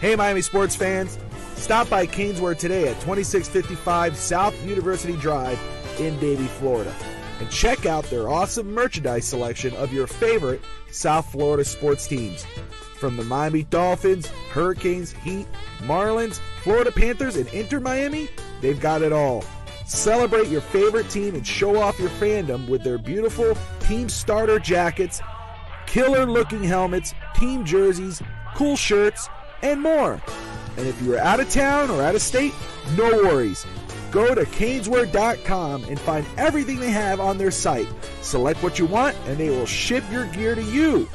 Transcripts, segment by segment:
Hey, Miami sports fans. Stop by Caneswear today at 2655 South University Drive in Davie, Florida. And check out their awesome merchandise selection of your favorite South Florida sports teams. From the Miami Dolphins, Hurricanes, Heat, Marlins, Florida Panthers, and Inter Miami, they've got it all. Celebrate your favorite team and show off your fandom with their beautiful team starter jackets, killer-looking helmets, team jerseys, cool shirts, and more. And if you are out of town or out of state, no worries. Go to Caneswear.com and find everything they have on their site. Select what you want, and they will ship your gear to you.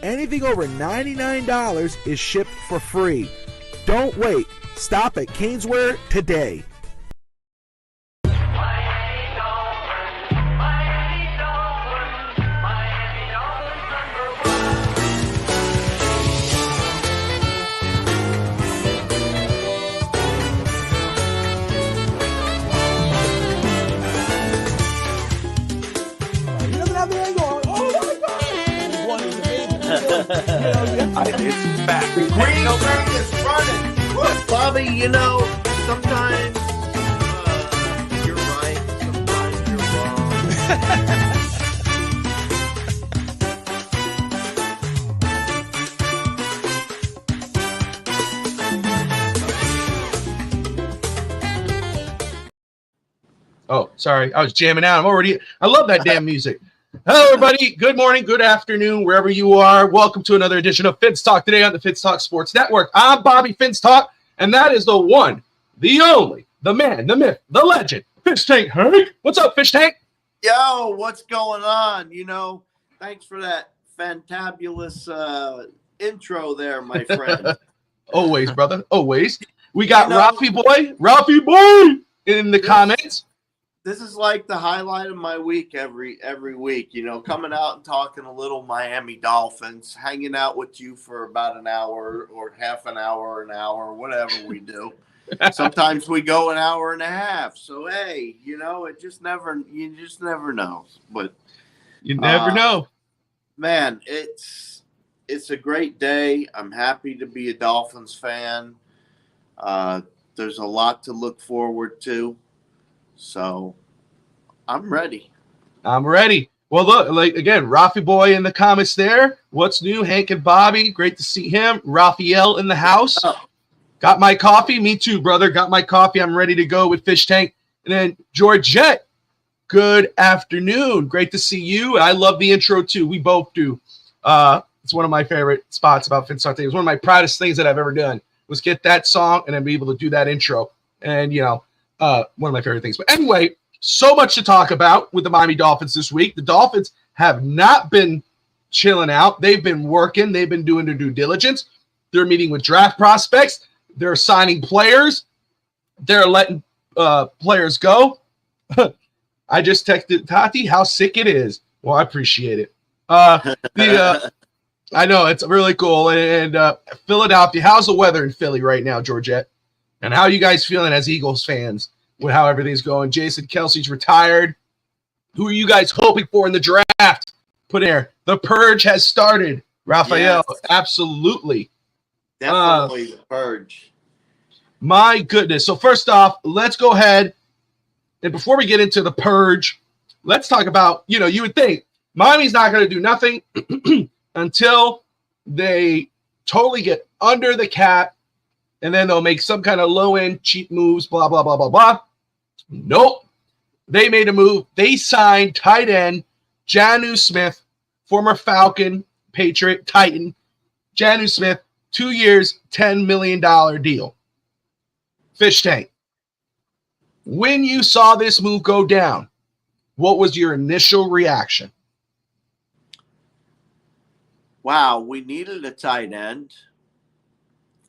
Anything over $99 is shipped for free. Don't wait. Stop at Caneswear today. It's back. The green train is running. Bobby, sometimes you're right, sometimes you're wrong. Oh, sorry. I was jamming out. I love that damn music. Hello, everybody. Good morning, good afternoon, wherever you are. Welcome to another edition of Fitz Talk today on the Fitz Talk Sports Network. I'm Bobby Fitz Talk, and that is the one, the only, the man, the myth, the legend, Fish Tank Hank. What's up, Fish Tank? Yo, what's going on? Thanks for that fantabulous intro there, my friend. Always, brother, always. We got Ralphie Boy in the comments. This is like the highlight of my week every week, coming out and talking a little Miami Dolphins, hanging out with you for about an hour or half an hour, whatever we do. Sometimes we go an hour and a half. So, hey, you just never know. But you never know. Man, it's a great day. I'm happy to be a Dolphins fan. There's a lot to look forward to. So I'm ready. Well, look, again, Rafi Boy in the comments there. What's new? Hank and Bobby. Great to see him. Raphael in the house. Oh. Got my coffee. Me too, brother. Got my coffee. I'm ready to go with Fish Tank. And then Georgette. Good afternoon. Great to see you. I love the intro too. We both do. It's one of my favorite spots about Fitz Talk. It was one of my proudest things that I've ever done was get that song and then be able to do that intro. And, one of my favorite things. But anyway, so much to talk about with the Miami Dolphins this week. The Dolphins have not been chilling out. They've been working. They've been doing their due diligence. They're meeting with draft prospects. They're signing players. They're letting players go. I just texted Tati how sick it is. Well, I appreciate it. I know it's really cool. And Philadelphia, how's the weather in Philly right now, Georgette? And how are you guys feeling as Eagles fans with how everything's going? Jason Kelsey's retired. Who are you guys hoping for in the draft? Put in there. The purge has started. Raphael, yes. Absolutely. Definitely the purge. My goodness. So first off, let's go ahead. And before we get into the purge, let's talk about, you would think Miami's not going to do nothing until they totally get under the cap. And then they'll make some kind of low-end cheap moves, blah, blah, blah, blah, blah. Nope. They made a move. They signed tight end Jonnu Smith, former Falcon, Patriot, Titan. Jonnu Smith, 2 years, $10 million deal. Fish Tank. When you saw this move go down, what was your initial reaction? Wow, we needed a tight end.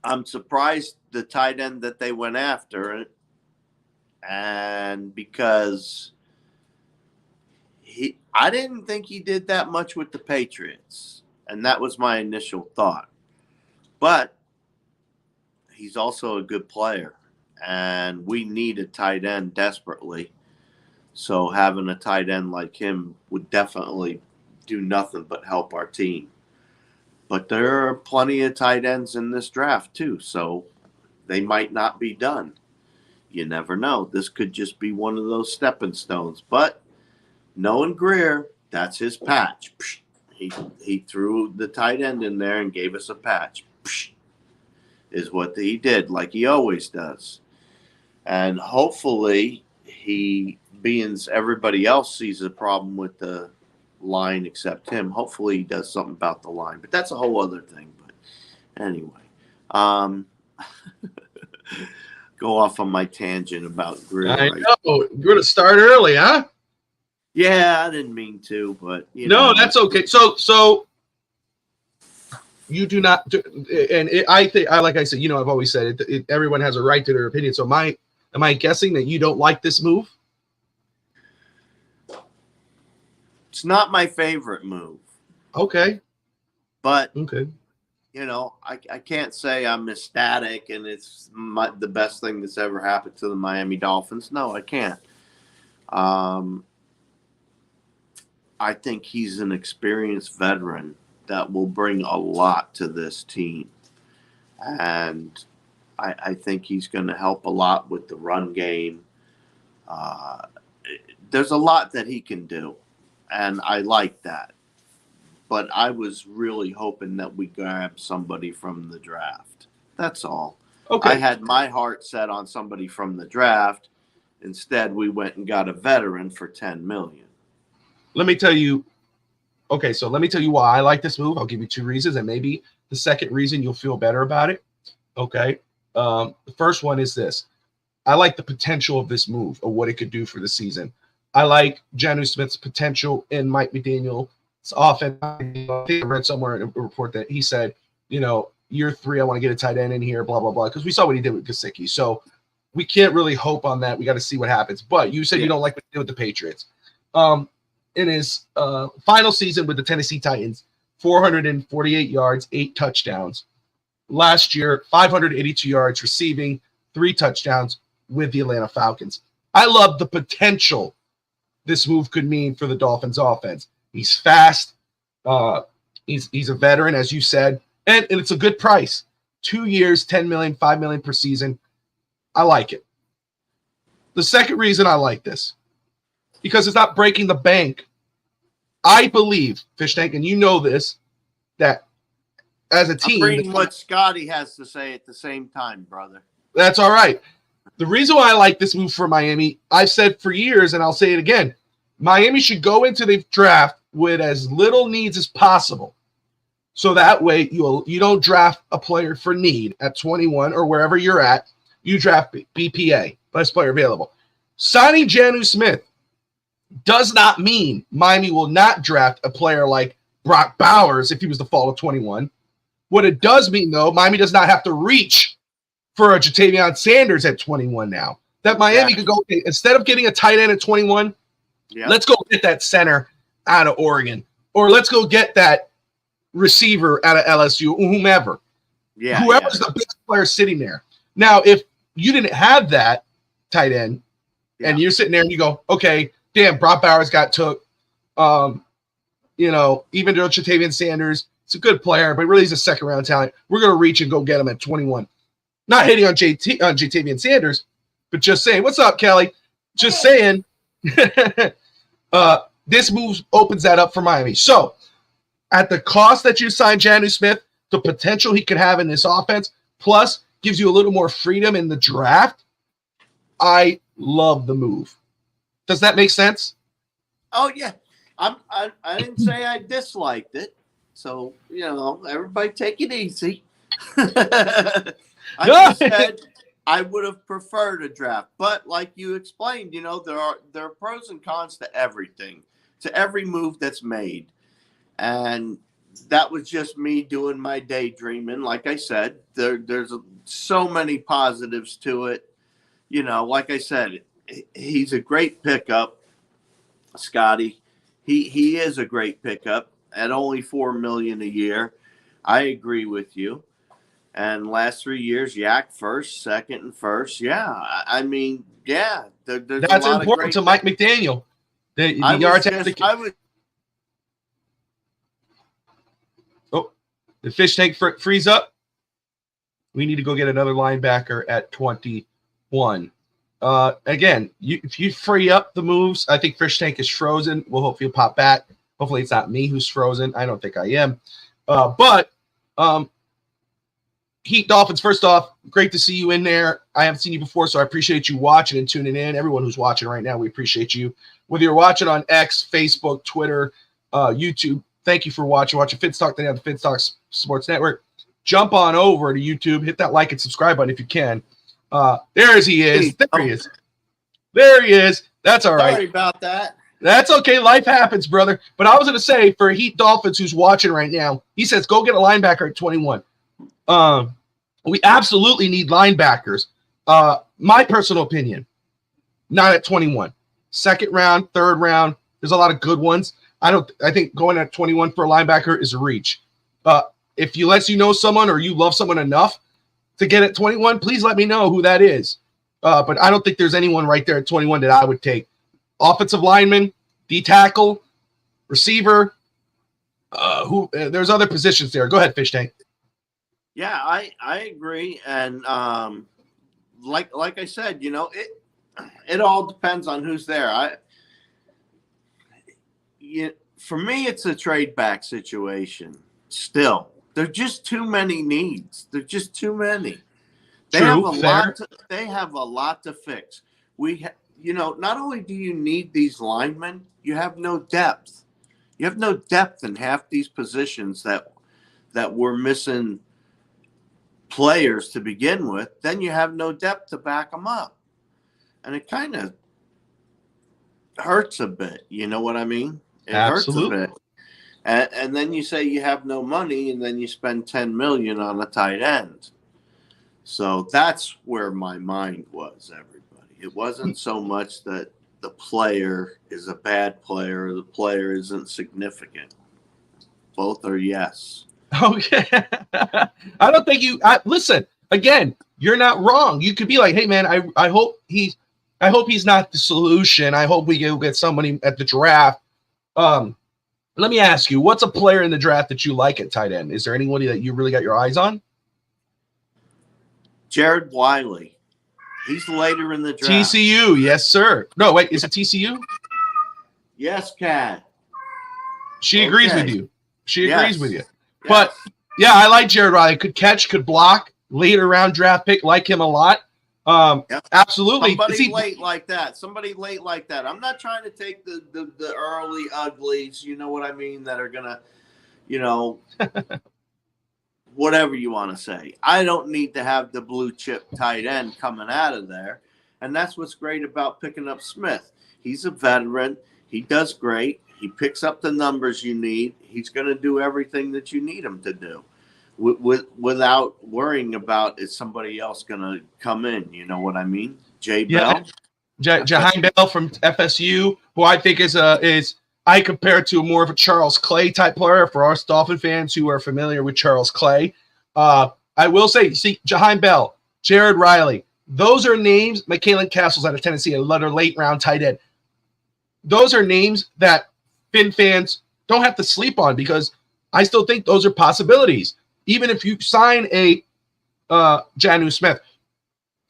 I'm surprised the tight end that they went after, and because I didn't think he did that much with the Patriots, and that was my initial thought. But he's also a good player, and we need a tight end desperately. So having a tight end like him would definitely do nothing but help our team. But there are plenty of tight ends in this draft too, so they might not be done. You never know. This could just be one of those stepping stones. But knowing Greer, that's his patch. He threw the tight end in there and gave us a patch. Is what he did, like he always does. And hopefully he, being everybody else sees a problem with the line except him, hopefully he does something about the line. But that's a whole other thing. But anyway, go off on my tangent about Greer. I know. You're going to start early, huh? Yeah, I didn't mean to, but no, that's okay. So you do not do, and I think, like I said, I've always said it, everyone has a right to their opinion. So am I guessing that you don't like this move? It's not my favorite move. Okay. But okay. I can't say I'm ecstatic and it's the best thing that's ever happened to the Miami Dolphins. No, I can't. I think he's an experienced veteran that will bring a lot to this team. And I think he's going to help a lot with the run game. There's a lot that he can do, and I like that. But I was really hoping that we grab somebody from the draft. That's all. Okay. I had my heart set on somebody from the draft. Instead, we went and got a veteran for $10 million. Let me tell you. Okay, so let me tell you why I like this move. I'll give you 2 reasons, and maybe the second reason you'll feel better about it. Okay. The first one is this. I like the potential of this move, of what it could do for the season. I like Jonnu Smith's potential in Mike McDaniel's offense. I think I read somewhere in a report that he said, year 3, I want to get a tight end in here, blah, blah, blah, because we saw what he did with Gesicki. So we can't really hope on that. We got to see what happens. But you said you don't like what he did with the Patriots. In his final season with the Tennessee Titans, 448 yards, 8 touchdowns. Last year, 582 yards receiving, 3 touchdowns with the Atlanta Falcons. I love the potential this move could mean for the Dolphins offense. He's fast. He's a veteran, as you said, and it's a good price. 2 years, $10 million, $5 million per season. I like it. The second reason I like this, because it's not breaking the bank. I believe, Fish Tank, and you know this, that as a team. I'm reading what Scotty has to say at the same time, brother. That's all right. The reason why I like this move for Miami, I've said for years, and I'll say it again, Miami should go into the draft with as little needs as possible. So that way you don't draft a player for need at 21 or wherever you're at. You draft BPA, best player available. Signing Jonnu Smith does not mean Miami will not draft a player like Brock Bowers if he was the fall of 21. What it does mean, though, Miami does not have to reach for a Xavien Sanders at 21 now. That Miami could go, okay, instead of getting a tight end at 21, let's go get that center out of Oregon. Or let's go get that receiver out of LSU, or whomever. Whoever's the best player sitting there. Now, if you didn't have that tight end, and you're sitting there and you go, okay, damn, Brock Bowers got took. Even though Xavien Sanders, it's a good player, but really he's a second-round talent. We're going to reach and go get him at 21. Not hitting on Xavien Sanders, but just saying, what's up, Kelly? Just saying, this move opens that up for Miami. So, at the cost that you signed Jonnu Smith, the potential he could have in this offense, plus gives you a little more freedom in the draft, I love the move. Does that make sense? Oh, yeah. I didn't say I disliked it. So, everybody take it easy. I just said I would have preferred a draft. But like you explained, there are pros and cons to everything, to every move that's made. And that was just me doing my daydreaming. Like I said, there's so many positives to it. Like I said, he's a great pickup, Scotty. He is a great pickup at only $4 million a year. I agree with you. And last 3 years, Yak first, second, and first. Yeah, I mean, yeah. There's that's a lot important to Mike McDaniel. The fish tank frees up. We need to go get another linebacker at 21. Again, if you free up the moves, I think fish tank is frozen. We'll hopefully he'll pop back. Hopefully it's not me who's frozen. I don't think I am. But Heat Dolphins, first off, great to see you in there. I haven't seen you before, so I appreciate you watching and tuning in. Everyone who's watching right now, we appreciate you. Whether you're watching on X, Facebook, Twitter, YouTube, thank you for watching. Watching Fitz Talk today on the Fitz Talk Sports Network. Jump on over to YouTube. Hit that like and subscribe button if you can. There he is. There he is. There he is. That's all right. Sorry about that. That's okay. Life happens, brother. But I was going to say, for Heat Dolphins who's watching right now, he says, go get a linebacker at 21. We absolutely need linebackers. My personal opinion, not at 21. Second round, third round, there's a lot of good ones. I think going at 21 for a linebacker is a reach. If you lets you know someone or you love someone enough to get at 21, please let me know who that is. But I don't think there's anyone right there at 21 that I would take. Offensive lineman, D tackle, receiver. There's other positions there. Go ahead, Fish Tank. Yeah, I agree, and like I said, it all depends on who's there. For me, it's a trade back situation. Still, there's just too many needs. There's just too many. They have a lot to fix. Not only do you need these linemen, you have no depth. You have no depth in half these positions that we're missing players to begin with. Then you have no depth to back them up. And it kind of hurts a bit. You know what I mean? It Absolutely. hurts a bit. And then you say you have no money, and then you spend $10 million on a tight end. So that's where my mind was, everybody. It wasn't so much that the player is a bad player or the player isn't significant. Both are yes. Okay. I don't think listen, again, you're not wrong. You could be like, hey man, I hope he's not the solution. I hope we get somebody at the draft. Let me ask you, what's a player in the draft that you like at tight end? Is there anybody that you really got your eyes on? Jared Wiley. He's later in the draft. TCU, yes, sir. No, wait, is it TCU? Yes, Kat. She agrees with you. She agrees with you. Yes. But yeah, I like Jared Riley. Could catch, could block. Later round draft pick. Like him a lot. Absolutely. Somebody late like that. I'm not trying to take the early uglies. You know what I mean? That are gonna, whatever you want to say. I don't need to have the blue chip tight end coming out of there, and that's what's great about picking up Smith. He's a veteran. He does great. He picks up the numbers you need. He's going to do everything that you need him to do without worrying about is somebody else going to come in. You know what I mean? Bell? Jaheim Bell from FSU, who I think is I compare to more of a Charles Clay type player for us Dolphin fans who are familiar with Charles Clay. I will say, Jaheim Bell, Jared Riley, those are names. McKalen Castle's out of Tennessee, another late round tight end. Those are names that Fin fans don't have to sleep on because I still think those are possibilities. Even if you sign a Jonnu Smith,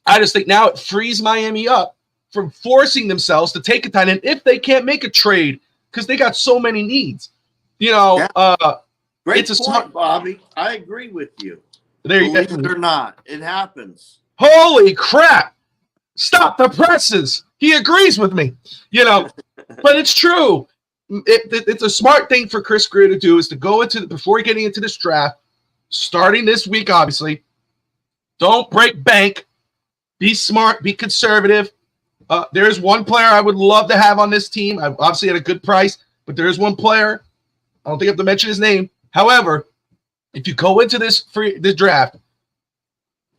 I just think now it frees Miami up from forcing themselves to take a tight end if they can't make a trade because they got so many needs. Great it's a point, smart. Bobby. I agree with you. Believe it or not, it happens. Holy crap! Stop the presses. He agrees with me. But it's true. It's a smart thing for Chris Greer to do is to go before getting into this draft, starting this week, obviously. Don't break bank. Be smart. Be conservative. There's one player I would love to have on this team. I've obviously at a good price, but there's one player. I don't think I have to mention his name. However, if you go into this draft,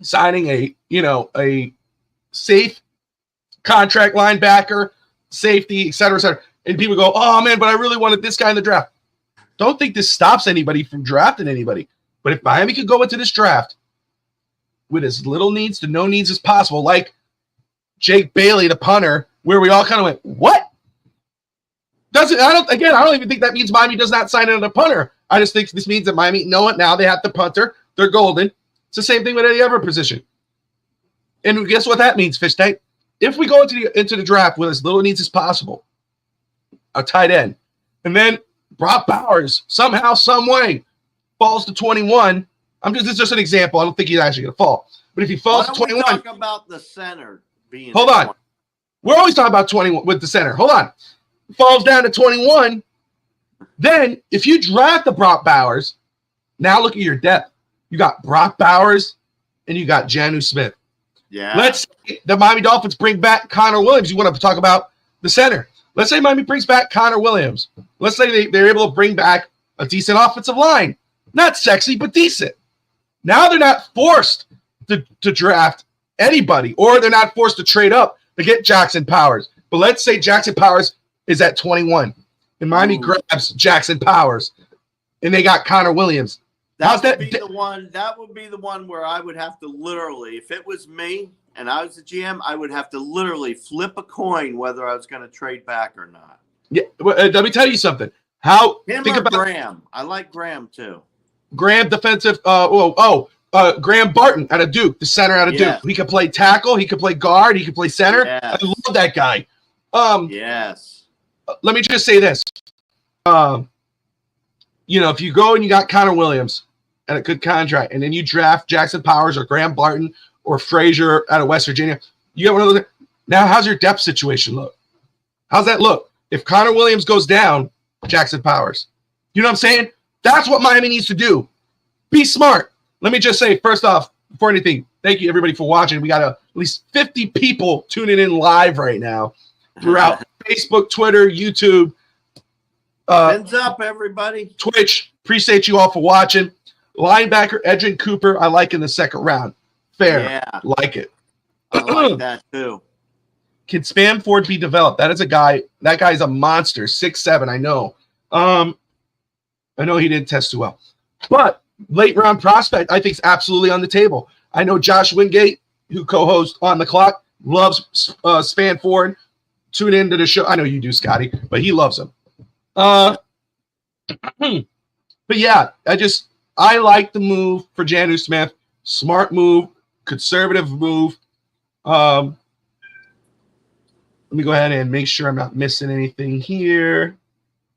signing a safe contract linebacker, safety, et cetera, and people go, oh man, but I really wanted this guy in the draft. Don't think this stops anybody from drafting anybody. But if Miami could go into this draft with as little needs to no needs as possible, like Jake Bailey, the punter, where we all kind of went, what? I don't even think that means Miami does not sign another punter. I just think this means that Miami know it now. They have the punter. They're golden. It's the same thing with any other position. And guess what that means, Fish Tank? If we go into the draft with as little needs as possible, a tight end, and then Brock Bowers somehow, some way falls to 21. This is just an example. I don't think he's actually going to fall. But if he falls to 21, talk about the center being. Hold on. We're always talking about 21 with the center. Hold on. Falls down to 21. Then if you draft the Brock Bowers, now look at your depth. You got Brock Bowers and you got Jonnu Smith. Yeah. Let's say the Miami Dolphins bring back Connor Williams. You want to talk about the center. Let's say Miami brings back Connor Williams. Let's say they're able to bring back a decent offensive line. Not sexy, but decent. Now they're not forced to draft anybody, or they're not forced to trade up to get Jackson Powers. But let's say Jackson Powers is at 21, and Miami grabs Jackson Powers, and they got Connor Williams. That would be the one where I would have to literally, if it was me and I was the GM, I would have to literally flip a coin whether I was going to trade back or not. Yeah, let me tell you something. Think about Graham. I like Graham too. Graham, defensive. Graham Barton out of Duke, the center out of Duke. He could play tackle. He could play guard. He could play center. Yes. I love that guy. Yes. Let me just say this. If you go and you got Connor Williams at a good contract, and then you draft Jackson Powers or Graham Barton or Frazier out of West Virginia, you got one of those. Now, how's your depth situation look? How's that look? If Connor Williams goes down, Jackson Powers. You know what I'm saying? That's what Miami needs to do. Be smart. Let me just say, first off, before anything, thank you, everybody, for watching. We got at least 50 people tuning in live right now throughout Facebook, Twitter, YouTube. Hands up, everybody. Twitch. Appreciate you all for watching. Linebacker Edrin Cooper, I like in the second round. Fair. Yeah. Like it. I like that, too. Can Spanford be developed? That is a guy. That guy's a monster. 6'7", I know. I know he didn't test too well. But late round prospect, I think, is absolutely on the table. I know Josh Wingate, who co-hosts On the Clock, loves Spanford. Tune into the show. I know you do, Scotty, but he loves him. But yeah, I like the move for Jonnu Smith. Smart move, conservative move. Let me go ahead and make sure I'm not missing anything here.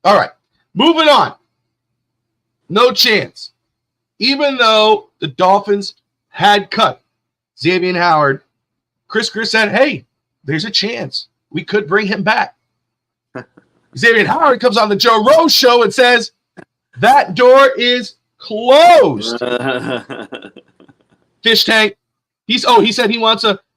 All right, moving on. No chance. Even though the Dolphins had cut Xavien Howard, Chris said, hey, there's a chance we could bring him back. Xavien Howard comes on the Joe Rose show and says, that door is closed. Fish Tank. He said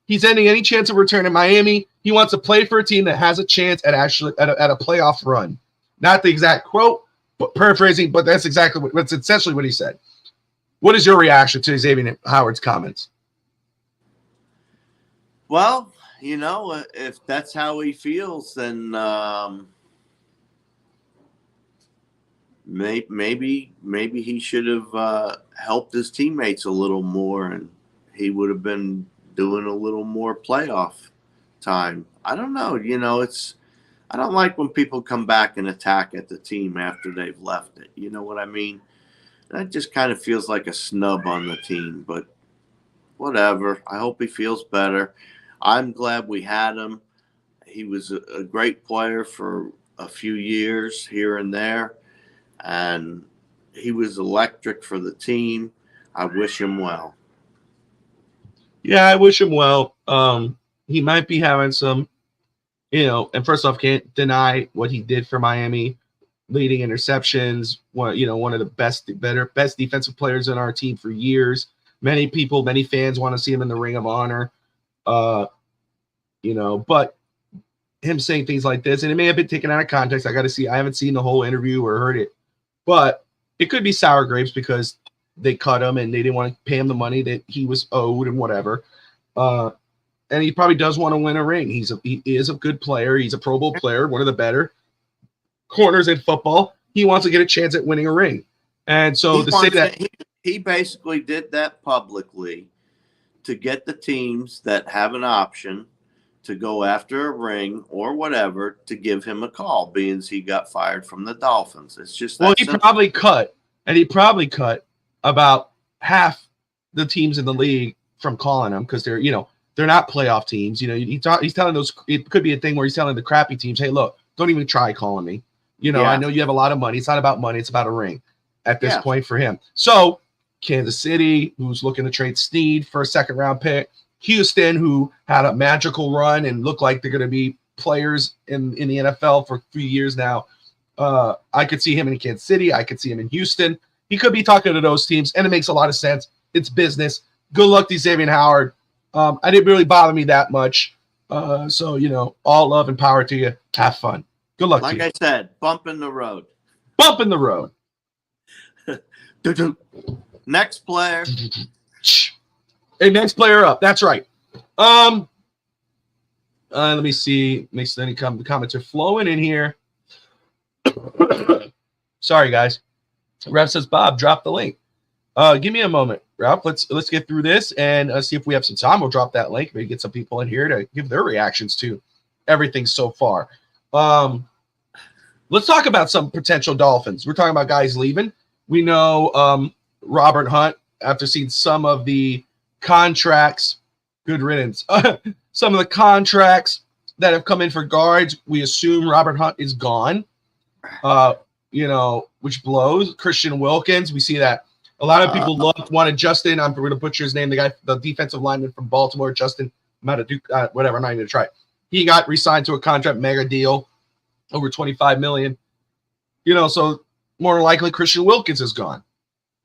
he's ending any chance of return in Miami. He wants to play for a team that has a chance at a playoff run. Not the exact quote, but paraphrasing, but that's essentially what he said. What is your reaction to Xavien Howard's comments? Well, if that's how he feels, then maybe he should have helped his teammates a little more, and he would have been doing a little more playoff time. I don't know. I don't like when people come back and attack at the team after they've left it. You know what I mean? That just kind of feels like a snub on the team, but whatever. I hope he feels better. I'm glad we had him. He was a great player for a few years here and there, and he was electric for the team. I wish him well. Yeah, I wish him well. He might be having some, and first off, can't deny what he did for Miami, leading interceptions. One of the best defensive players in our team for years. Many fans want to see him in the Ring of Honor. But him saying things like this, and it may have been taken out of context. I haven't seen the whole interview or heard it, but it could be sour grapes because they cut him and they didn't want to pay him the money that he was owed and whatever. And he probably does want to win a ring. He is a good player. He's a Pro Bowl player, one of the better corners in football. He wants to get a chance at winning a ring. And so he basically did that publicly to get the teams that have an option to go after a ring or whatever to give him a call, being he got fired from the Dolphins. It's just that he probably cut And he probably cut about half the teams in the league from calling him because they're not playoff teams. He's telling those. It could be a thing where he's telling the crappy teams, "Hey, look, don't even try calling me. I know you have a lot of money. It's not about money. It's about a ring at this point for him." So Kansas City, who's looking to trade Snead for a second-round pick. Houston, who had a magical run and look like they're going to be players in the NFL for a few years now. I could see him in Kansas City. I could see him in Houston. He could be talking to those teams, and it makes a lot of sense. It's business. Good luck to Xavien Howard. I didn't really bother me that much. So, all love and power to you. Have fun. Good luck to you. Like I said, bump in the road. Bump in the road. Next player. Hey, next player up. That's right. Let me see. Make sure any comments are flowing in here. Sorry, guys. Ralph says, Bob, drop the link. Give me a moment, Ralph. Let's get through this and see if we have some time. We'll drop that link. Maybe get some people in here to give their reactions to everything so far. Let's talk about some potential Dolphins. We're talking about guys leaving. We know Robert Hunt, after seeing some of the contracts, good riddance, some of the contracts that have come in for guards, we assume Robert Hunt is gone, which blows. Christian Wilkins, we see that a lot of people wanted Justin. I'm going to butcher his name. The defensive lineman from Baltimore, Justin, whatever. I'm not even going to try it. He got re-signed to a contract, mega deal, over $25 million. So more likely Christian Wilkins is gone.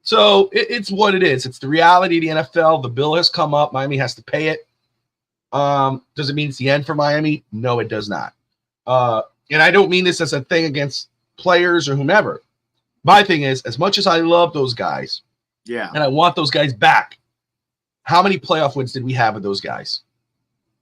So it's what it is. It's the reality of the NFL. The bill has come up. Miami has to pay it. Does it mean it's the end for Miami? No, it does not. And I don't mean this as a thing against players or whomever. My thing is, as much as I love those guys, and I want those guys back, how many playoff wins did we have with those guys?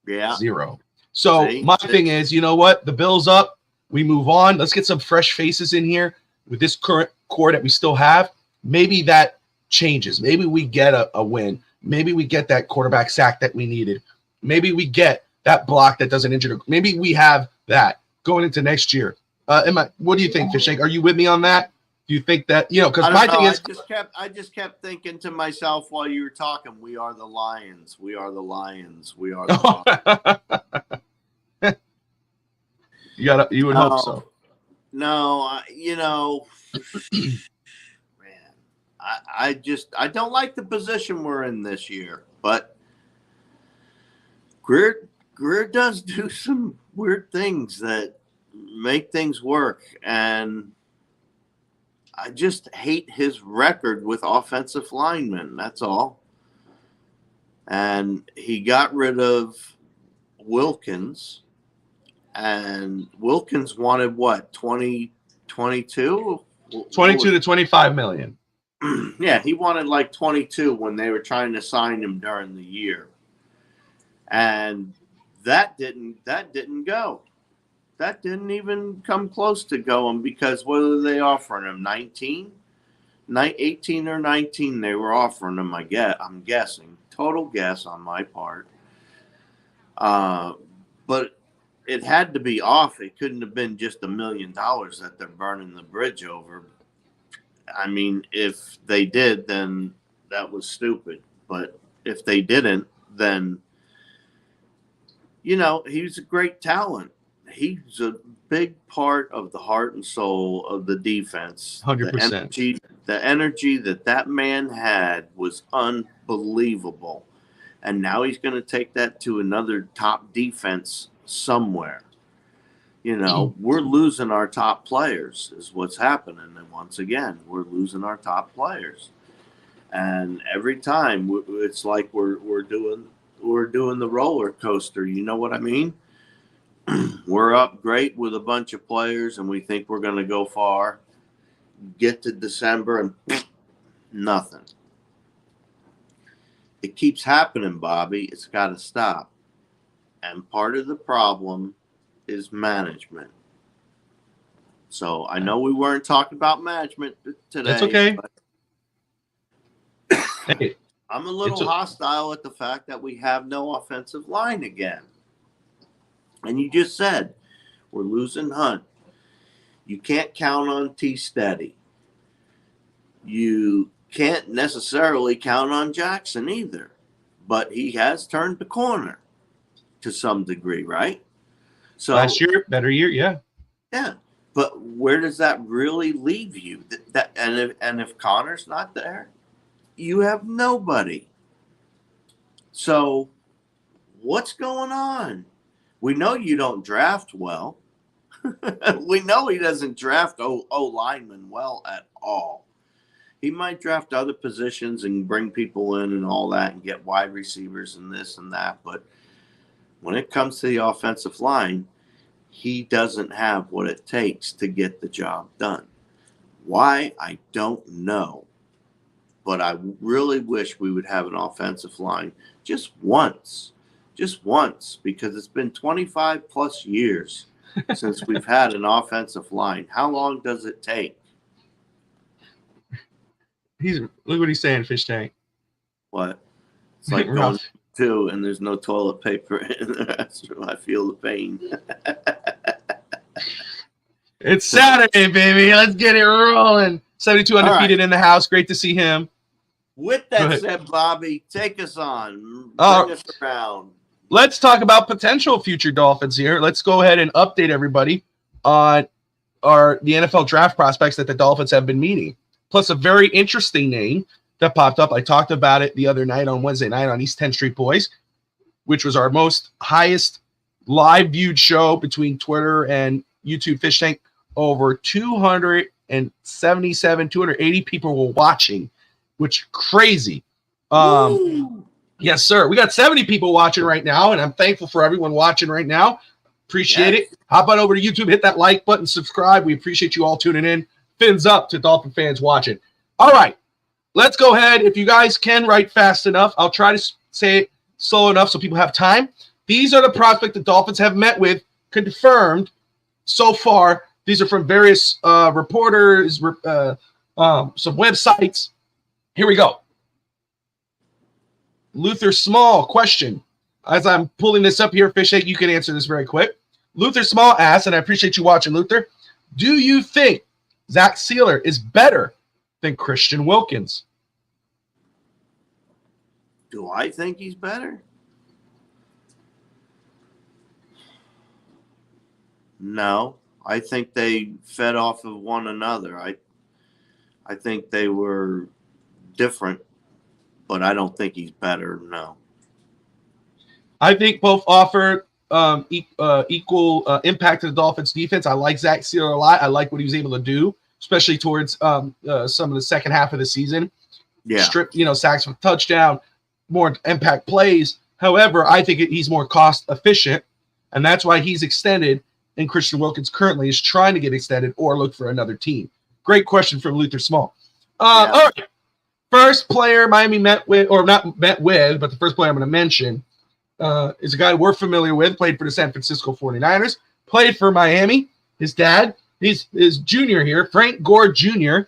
Yeah. 0. So my thing is, you know what? The bill's up. We move on. Let's get some fresh faces in here with this current core that we still have. Maybe that changes. Maybe we get a win. Maybe we get that quarterback sack that we needed. Maybe we get that block that doesn't injure. Maybe we have that going into next year. What do you think, Fishtank? Are you with me on that? Do you think that, because my thing is, I just kept thinking to myself while you were talking, we are the Lions. We are the Lions. We are the Lions. You would hope so. No, man, I don't like the position we're in this year, but Greer does do some weird things that make things work, and I just hate his record with offensive linemen. That's all. And he got rid of Wilkins, and Wilkins wanted what, 22 to 25 million. Yeah, he wanted like 22 when they were trying to sign him during the year. And that didn't go. That didn't even come close to going, because what were they offering him? 18 or 19 they were offering him, I'm guessing. Total guess on my part. But it had to be off. It couldn't have been just $1 million that they're burning the bridge over. I mean, if they did, then that was stupid. But if they didn't, then, he's a great talent. He's a big part of the heart and soul of the defense. 100%. The energy that man had was unbelievable. And now he's going to take that to another top defense somewhere. We're losing our top players is what's happening. And once again, we're losing our top players. And every time it's like we're doing the roller coaster. You know what I mean? We're up great with a bunch of players, and we think we're going to go far. Get to December, and nothing. It keeps happening, Bobby. It's got to stop. And part of the problem is management. So I know we weren't talking about management today. That's okay. Hey, I'm a little hostile at the fact that we have no offensive line again. And you just said we're losing Hunt. You can't count on T Steady. you can't necessarily count on Jackson either, but he has turned the corner to some degree, right? So last year, better year, yeah. Yeah, but where does that really leave you? And if Connor's not there, you have nobody. So what's going on? We know you don't draft well. We know he doesn't draft O linemen well at all. He might draft other positions and bring people in and all that and get wide receivers and this and that. But when it comes to the offensive line, he doesn't have what it takes to get the job done. Why? I don't know. But I really wish we would have an offensive line just once, because it's been 25 plus years since we've had an offensive line. How long does it take? Look what he's saying, Fish Tank. What? It's like going to and there's no toilet paper in the restroom. I feel the pain. It's Saturday, baby. Let's get it rolling. 72 undefeated in the house. Great to see him. With that said, Bobby, take us on. Bring us around. Let's talk about potential future Dolphins here. Let's go ahead and update everybody on the NFL draft prospects that the Dolphins have been meeting. Plus a very interesting name that popped up. I talked about it the other night on Wednesday night on East 10th Street Boys, which was our highest live viewed show between Twitter and YouTube Fish Tank. Over 277, 280 people were watching, which crazy. Yes, sir. We got 70 people watching right now, and I'm thankful for everyone watching right now. Appreciate it. Hop on over to YouTube, hit that like button, subscribe. We appreciate you all tuning in. Fins up to Dolphin fans watching. All right, let's go ahead. If you guys can write fast enough, I'll try to say it slow enough so people have time. These are the prospects the Dolphins have met with, confirmed so far. These are from various reporters, some websites. Here we go. Luther Small question. As I'm pulling this up here, Fish Egg, you can answer this very quick. Luther Small asks, and I appreciate you watching, Luther. Do you think Zach Sealer is better than Christian Wilkins? Do I think he's better? No. I think they fed off of one another. I think they were different, but I don't think he's better, no. I think both offer equal impact to the Dolphins defense. I like Zach Sealer a lot. I like what he was able to do, especially towards some of the second half of the season. Yeah. Strip, sacks for touchdown, more impact plays. However, I think he's more cost efficient, and that's why he's extended, and Christian Wilkins currently is trying to get extended or look for another team. Great question from Luther Small. All right. First player Miami met with, or not met with, but the first player I'm going to mention is a guy we're familiar with, played for the San Francisco 49ers, played for Miami. His dad, he's junior here, Frank Gore Jr.,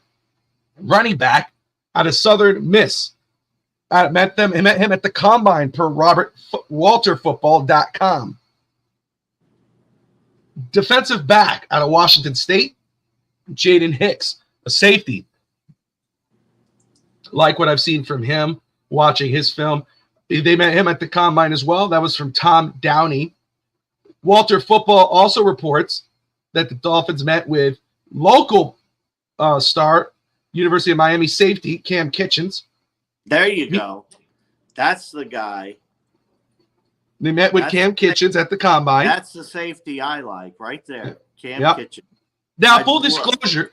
running back out of Southern Miss. I met him at the Combine per WalterFootball.com. Defensive back out of Washington State, Jaden Hicks, a safety. Like what I've seen from him, watching his film. They met him at the Combine as well. That was from Tom Downey. Walter Football also reports that the Dolphins met with local star, University of Miami safety, Cam Kitchens. There you go. That's the guy. They met with Cam Kitchens at the Combine. That's the safety I like right there. Cam Kitchens. Now, full disclosure.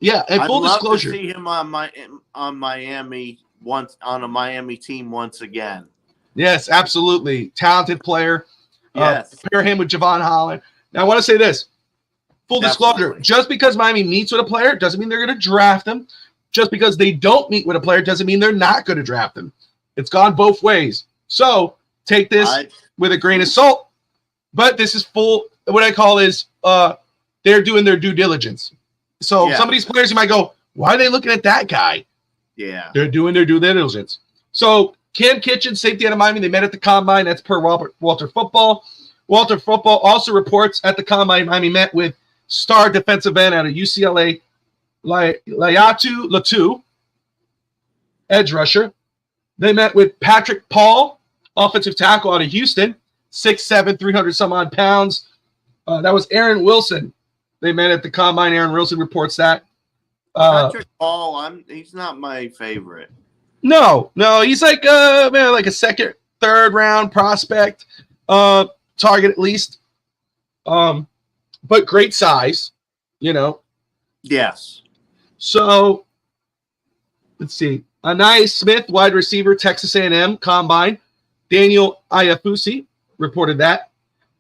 Yeah, and full disclosure. I'd love to see him on Miami once, on a Miami team once again. Yes, absolutely. Talented player. Yes. Pair him with Javon Holland. Now, I want to say this. Full disclosure. Just because Miami meets with a player doesn't mean they're going to draft him. Just because they don't meet with a player doesn't mean they're not going to draft him. It's gone both ways. So take this with a grain of salt. But this is full. What I call is they're doing their due diligence. So some of these players, you might go, why are they looking at that guy? Yeah. They're doing their due diligence. So Cam Kitchen, safety out of Miami, they met at the Combine. That's per Walter Football. Walter Football also reports at the Combine, Miami met with star defensive end out of UCLA, Laiatu Latu, edge rusher. They met with Patrick Paul, offensive tackle out of Houston, 6'7", 300 some odd pounds. That was Aaron Wilson. They met at the combine. Aaron Wilson reports that. Patrick Paul, he's not my favorite. No, he's like like a second, third round prospect, target at least. But great size, Yes. So let's see. Anais Smith, wide receiver, Texas A&M combine. Daniel Iafusi reported that.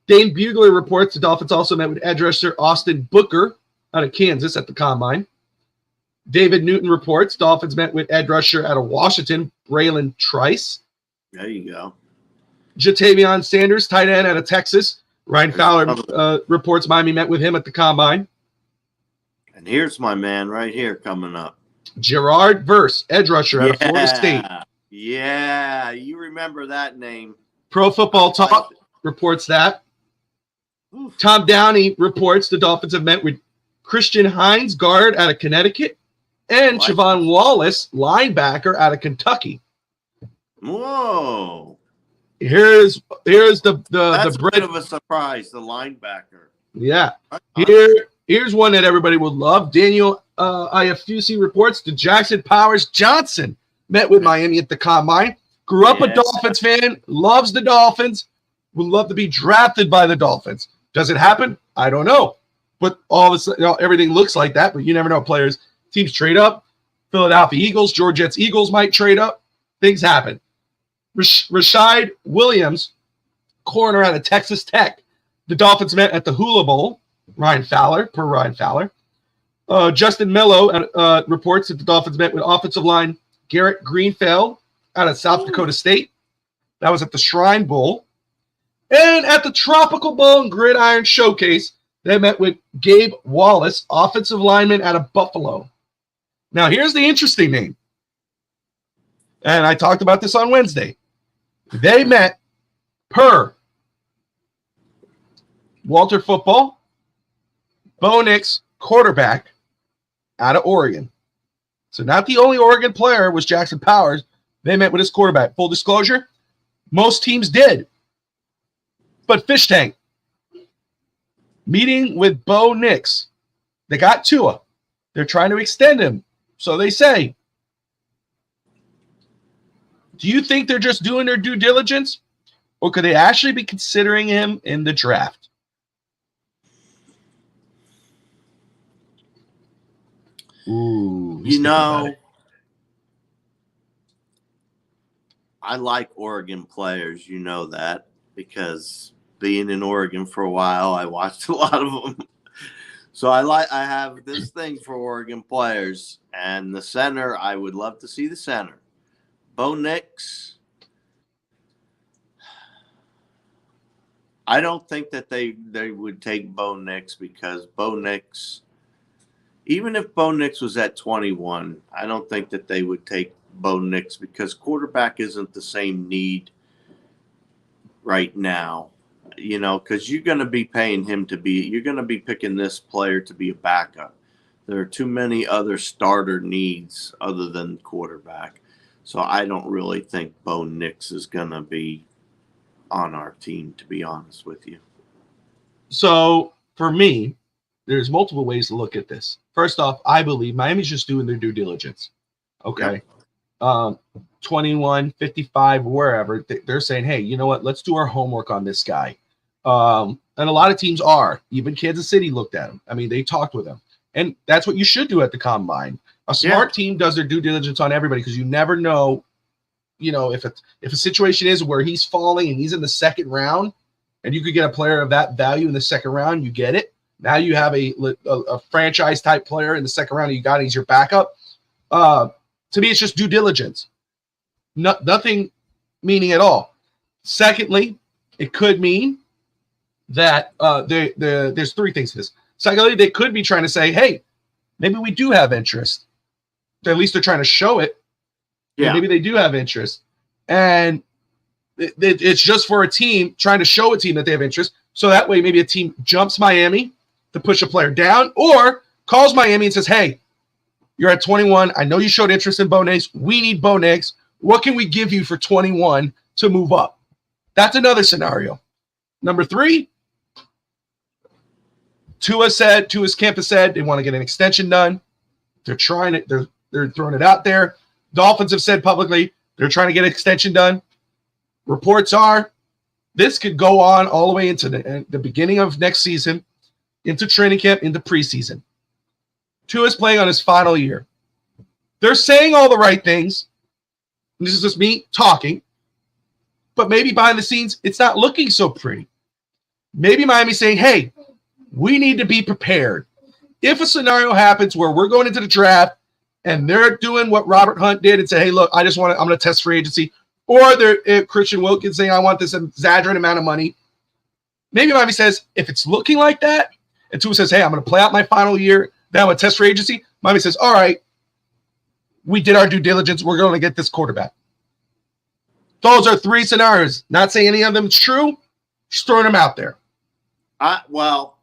Dane Bugler reports the Dolphins also met with edge rusher Austin Booker out of Kansas at the combine. David Newton reports Dolphins met with edge rusher out of Washington, Braylon Trice. There you go. Jatavion Sanders, tight end out of Texas. Ryan Fowler reports Miami met with him at the combine. And here's my man right here coming up. Gerard Verse, edge rusher out of Florida State. Yeah, you remember that name. Pro Football Talk reports that. Oof. Tom Downey reports the Dolphins have met with Christian Hines, guard out of Connecticut, and Javon Wallace, linebacker out of Kentucky. Whoa. Here's That's the a bread bit of a surprise, the linebacker. Yeah. Here's one that everybody will love. Daniel Iafusi reports the Jackson Powers Johnson met with Miami at the combine. Grew up a Dolphins fan, loves the Dolphins, would love to be drafted by the Dolphins. Does it happen? I don't know. But all of a sudden, everything looks like that, but you never know. Teams trade up. Philadelphia Eagles, Georgia's Eagles might trade up. Things happen. Rashad Williams, corner out of Texas Tech. The Dolphins met at the Hula Bowl. Ryan Fowler. Justin Mello reports that the Dolphins met with offensive line Garrett Greenfield out of South Dakota State. That was at the Shrine Bowl. And at the Tropical Bowl and Gridiron Showcase, they met with Gabe Wallace, offensive lineman out of Buffalo. Now, here's the interesting name. And I talked about this on Wednesday. They met per Walter Football, Bo Nix, quarterback out of Oregon. So not the only Oregon player was Jackson Powers. They met with his quarterback. Full disclosure, most teams did. But Fish Tank, meeting with Bo Nix, they got Tua. They're trying to extend him. So they say, do you think they're just doing their due diligence? Or could they actually be considering him in the draft? Ooh. I like Oregon players, that, because being in Oregon for a while, I watched a lot of them. So I have this thing for Oregon players, and the center, I would love to see the center. Bo Nix, I don't think that they would take Bo Nix, because Bo Nix, even if Bo Nix was at 21, I don't think that they would take Bo Nix, because quarterback isn't the same need right now, because you're going to be paying him you're going to be picking this player to be a backup. There are too many other starter needs other than quarterback. So I don't really think Bo Nix is going to be on our team, to be honest with you. So for me, there's multiple ways to look at this. First off, I believe Miami's just doing their due diligence. Okay. Yep. 21, 55, wherever. They're saying, hey, you know what? Let's do our homework on this guy. And a lot of teams are. Even Kansas City looked at him. I mean, they talked with him. And that's what you should do at the combine. A smart team does their due diligence on everybody, because you never know, if a situation is where he's falling and he's in the second round, and you could get a player of that value in the second round, you get it. Now you have a franchise type player in the second round, and you got it, he's your backup. To me, it's just due diligence. Nothing meaning at all. Secondly, it could mean that there's three things to this. Secondly, they could be trying to say, hey, maybe we do have interest. At least they're trying to show it. Yeah. Maybe they do have interest. And it's just for a team trying to show a team that they have interest. So that way, maybe a team jumps Miami to push a player down, or calls Miami and says, hey, You're at 21. I know you showed interest in Bo Nix. We need Bo Nix. What can we give you for 21 to move up? That's another scenario. Number 3, Tua's camp has said they want to get an extension done. They're trying it. They're throwing it out there. Dolphins have said publicly they're trying to get an extension done. Reports are this could go on all the way into the beginning of next season, into training camp, into preseason. Tua's playing on his final year. They're saying all the right things. This is just me talking. But maybe behind the scenes, it's not looking so pretty. Maybe Miami's saying, hey, we need to be prepared. If a scenario happens where we're going into the draft and they're doing what Robert Hunt did and say, hey, look, I'm going to test free agency. Or they're Christian Wilkins saying, I want this exaggerated amount of money. Maybe Miami says, if it's looking like that, and Tua says, hey, I'm going to play out my final year, then I'm going to test free agency. Miami says, all right, we did our due diligence. We're going to get this quarterback. Those are 3 scenarios. Not saying any of them is true. Just throwing them out there. Well,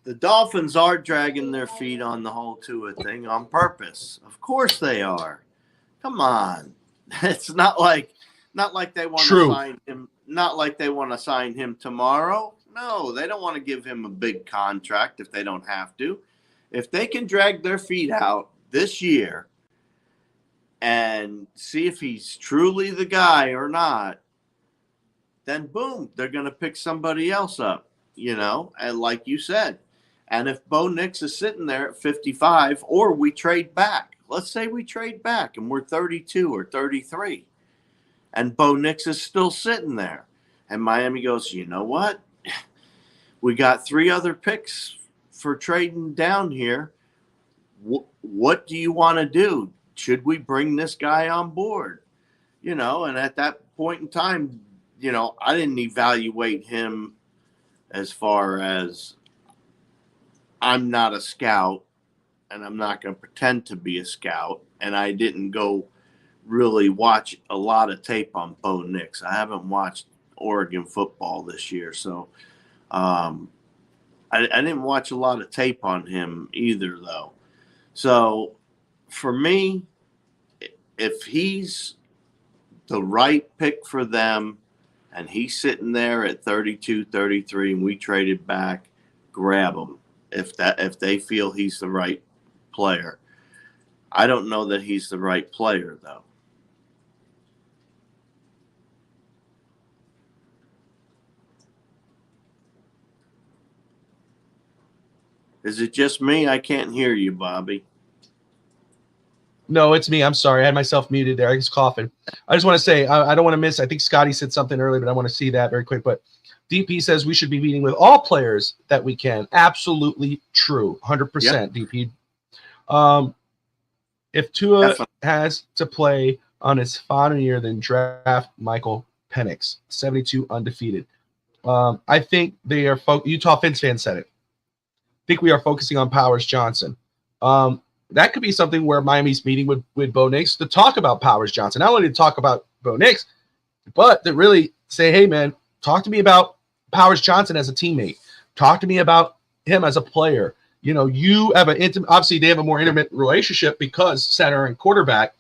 the Dolphins are dragging their feet on the whole Tua thing on purpose. Of course they are. Come on. It's not like they want to sign him. Not like they want to sign him tomorrow. No, they don't want to give him a big contract if they don't have to. If they can drag their feet out this year and see if he's truly the guy or not, then boom, they're going to pick somebody else up, and like you said. And if Bo Nix is sitting there at 55, or we trade back, let's say we trade back and we're 32 or 33, and Bo Nix is still sitting there, and Miami goes, you know what? We got 3 other picks for trading down here. What do you want to do? Should we bring this guy on board? And at that point in time, I didn't evaluate him as far as I'm not a scout and I'm not going to pretend to be a scout. And I didn't go really watch a lot of tape on Bo Nix. I haven't watched Oregon football this year. So I didn't watch a lot of tape on him either, though. So for me, if he's the right pick for them and he's sitting there at 32, 33, and we traded back, grab him if they feel he's the right player. I don't know that he's the right player, though. Is it just me? I can't hear you, Bobby. No, it's me. I'm sorry. I had myself muted there. I was coughing. I just want to say, I don't want to miss. I think Scotty said something earlier, but I want to see that very quick. But DP says we should be meeting with all players that we can. Absolutely true. 100%, yep. DP. If Tua has to play on his final year, then draft Michael Penix, 72 undefeated. I think they are Utah Fins fans said it. I think we are focusing on Powers Johnson. That could be something where Miami's meeting with Bo Nix to talk about Powers Johnson. Not only to talk about Bo Nix, but to really say, hey, man, talk to me about Powers Johnson as a teammate. Talk to me about him as a player. You have an intimate – obviously, they have a more intimate relationship because center and quarterback.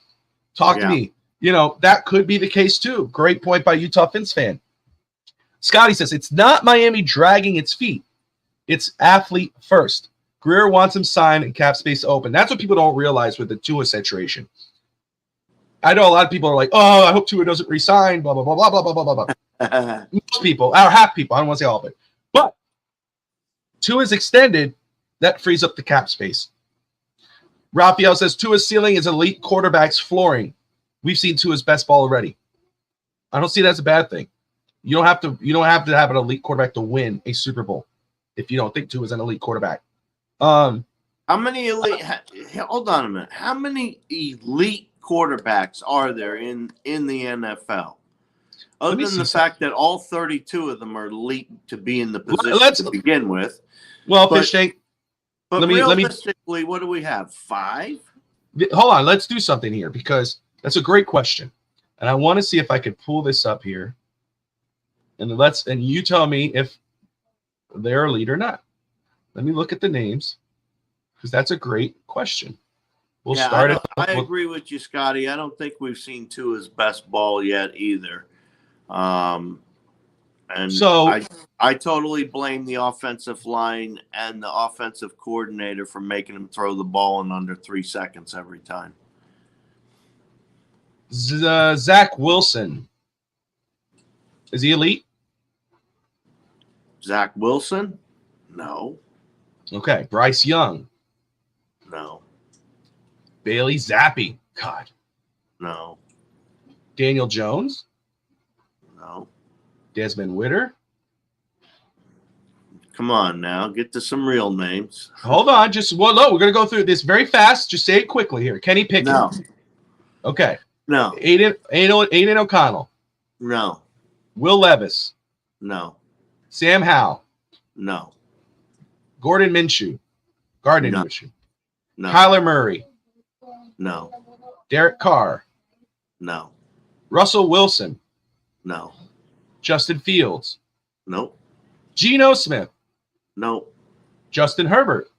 Talk to me. That could be the case too. Great point by Utah Fins fan. Scotty says, it's not Miami dragging its feet. It's athlete first. Greer wants him signed and cap space open. That's what people don't realize with the Tua situation. I know a lot of people are like, oh, I hope Tua doesn't resign, blah, blah, blah, blah, blah, blah, blah, blah. Most people, or half people, I don't want to say all of it. But Tua's extended, that frees up the cap space. Raphael says Tua's ceiling is elite quarterback's flooring. We've seen Tua's best ball already. I don't see that as a bad thing. You don't have to have an elite quarterback to win a Super Bowl if you don't think Tua's an elite quarterback. How many elite? Hold on a minute. How many elite quarterbacks are there in the NFL? Other than the fact that all 32 of them are elite to be in the position to begin with. Well, Fish Tank. But realistically, what do we have? 5? Hold on. Let's do something here because that's a great question, and I want to see if I could pull this up here. And you tell me if they're elite or not. Let me look at the names. Because that's a great question. We'll Yeah, start it. I agree with you, Scotty. I don't think we've seen Tua's best ball yet either. And So I totally blame the offensive line and the offensive coordinator for making him throw the ball in under 3 seconds every time. Zach Wilson. Is he elite? Zach Wilson? No. Okay. Bryce Young. No. Bailey Zappi. God. No. Daniel Jones. No. Desmond Witter. Come on now. Get to some real names. Hold on. We're going to go through this very fast. Just say it quickly here. Kenny Pickett. No. Okay. No. Aiden O'Connell. No. Will Levis. No. Sam Howell. No. Gardner Minshew. No. Kyler Murray. No. Derek Carr. No. Russell Wilson. No. Justin Fields. Nope. Geno Smith. Nope. Justin Herbert.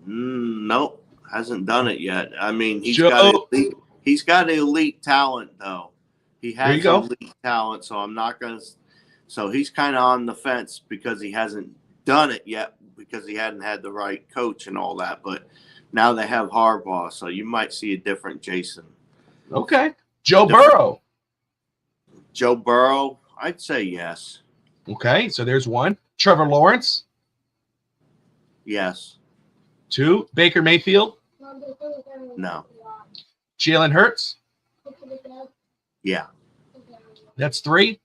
Nope. Hasn't done it yet. I mean, he's got elite talent, though. He has elite talent, so I'm not going to. So he's kind of on the fence because he hasn't done it yet because he hadn't had the right coach and all that. But now they have Harbaugh, so you might see a different Jason. Okay. Joe Burrow. Joe Burrow, I'd say yes. Okay, so there's one. Trevor Lawrence. Yes. 2. Baker Mayfield. No. Jalen Hurts. Yeah. That's 3.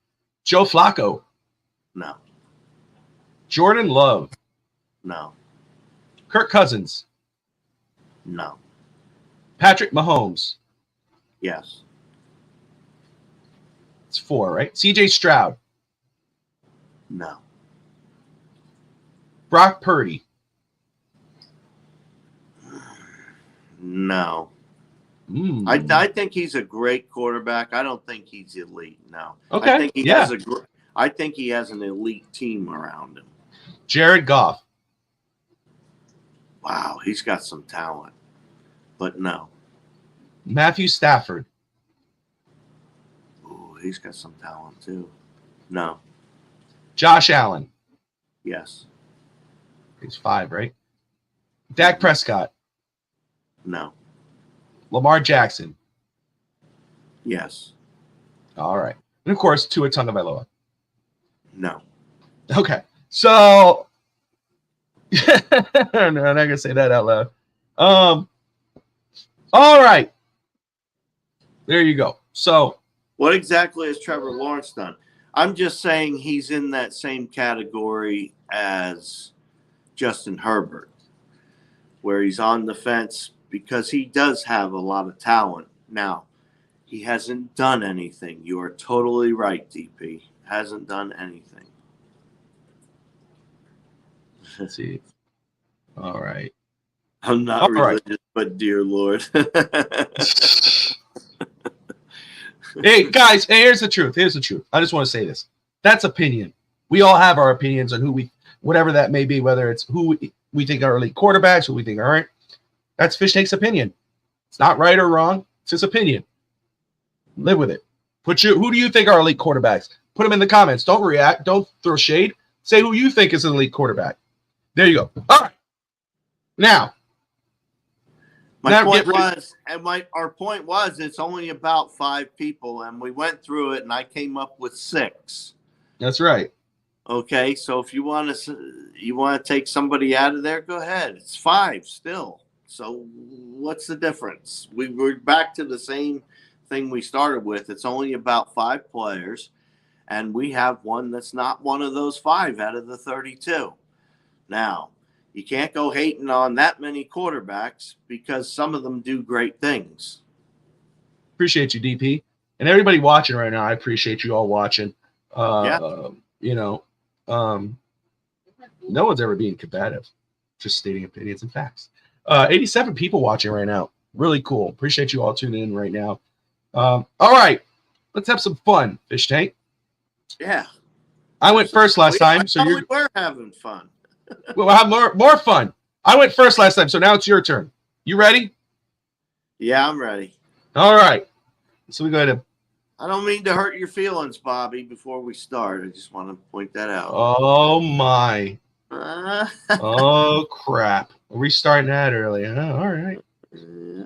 Joe Flacco. No. Jordan Love. No. Kirk Cousins. No. Patrick Mahomes. Yes. It's 4, right? CJ Stroud. No. Brock Purdy. No. I think he's a great quarterback. I don't think he's elite. No. Okay. I think he has an elite team around him. Jared Goff. Wow, he's got some talent. But no. Matthew Stafford. Ooh, he's got some talent too. No. Josh Allen. Yes. He's 5, right? Dak Prescott. No. Lamar Jackson. Yes. All right. And, of course, Tua Tagovailoa. No. Okay. So, no, I'm not going to say that out loud. All right. There you go. So, what exactly has Trevor Lawrence done? I'm just saying he's in that same category as Justin Herbert, where he's on the fence because he does have a lot of talent. Now, he hasn't done anything. You are totally right, DP. Hasn't done anything. let's see. All right. I'm not religious, but dear Lord. Hey, guys, here's the truth. I just want to say this. That's opinion. We all have our opinions on whatever that may be, whether it's who we think are elite quarterbacks, who we think aren't. That's Fish Tank's opinion. It's not right or wrong. It's his opinion. Live with it. Who do you think are elite quarterbacks? Put them in the comments. Don't react. Don't throw shade. Say who you think is an elite quarterback. There you go. All right. Now. Our point was it's only about 5 people, and we went through it, and I came up with 6. That's right. Okay, so if you want to take somebody out of there, go ahead. It's 5 still. So what's the difference? We're back to the same thing we started with. It's only about 5 players, and we have one that's not one of those 5 out of the 32. Now, you can't go hating on that many quarterbacks because some of them do great things. Appreciate you, DP. And everybody watching right now, I appreciate you all watching. No one's ever being combative. Just stating opinions and facts. 87 people watching right now. Really cool. Appreciate you all tuning in right now. All right. Let's have some fun, Fish Tank. Yeah. I went first last time, so we were having fun. We'll have more fun. I went first last time, so now it's your turn. You ready? Yeah, I'm ready. All right. So we go ahead. I don't mean to hurt your feelings, Bobby, before we start. I just want to point that out. Oh, my. Oh, crap. Are we starting that early? Oh, all right. Yeah.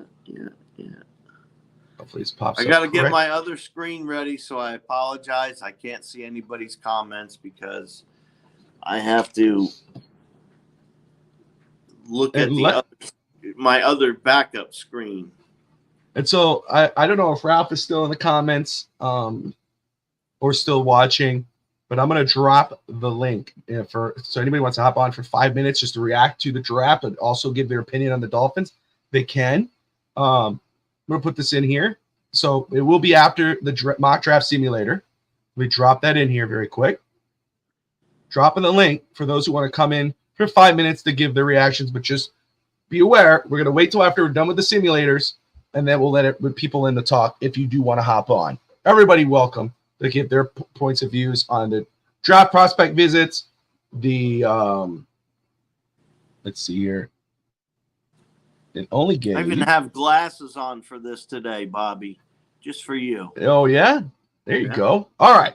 Hopefully this pops I up. got to get correct. my other screen ready, so I apologize. I can't see anybody's comments because I have to look at my other backup screen. And so I don't know if Ralph is still in the comments or still watching, but I'm going to drop the link so anybody wants to hop on for 5 minutes just to react to the draft and also give their opinion on the Dolphins, they can. I'm going to put this in here. So it will be after the mock draft simulator. We drop that in here very quick. Dropping the link for those who want to come in for 5 minutes to give their reactions, but just be aware, we're going to wait till after we're done with the simulators, and then we'll let it with people in the talk if you do want to hop on. Everybody welcome to give their points of views on the draft prospect visits, the let's see here. It only gave. I even have glasses on for this today, Bobby, just for you. Oh, yeah? There you go. All right.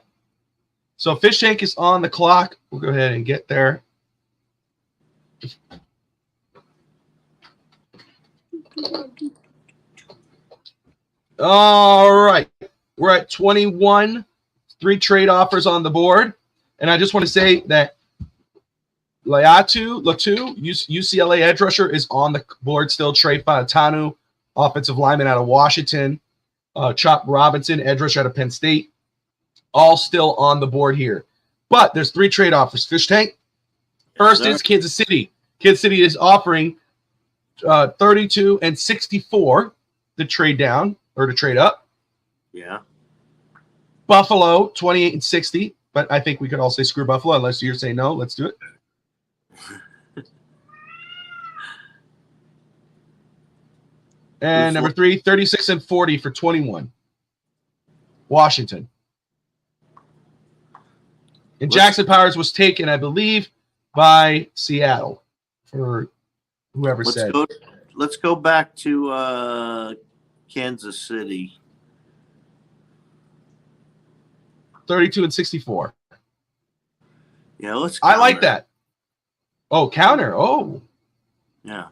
So Fish Tank is on the clock. We'll go ahead and get there. All right. We're at 21. 3 trade offers on the board. And I just want to say that Latu, UCLA edge rusher, is on the board still. Trey Fautanu, offensive lineman out of Washington. Chop Robinson, edge rusher out of Penn State. All still on the board here. But there's 3 trade offers. Fish Tank. First is Kansas City. Kansas City is offering 32 and 64 to trade down or to trade up. Yeah. Buffalo, 28 and 60. But I think we could all say screw Buffalo unless you're saying no. Let's do it. And number 3, 36 and 40 for 21. Washington. And Jackson Powers was taken, I believe, by Seattle for whoever said. Let's go back to Kansas City. 32 and 64. Yeah, let's counter. I like that. Oh, counter. Oh. Yeah.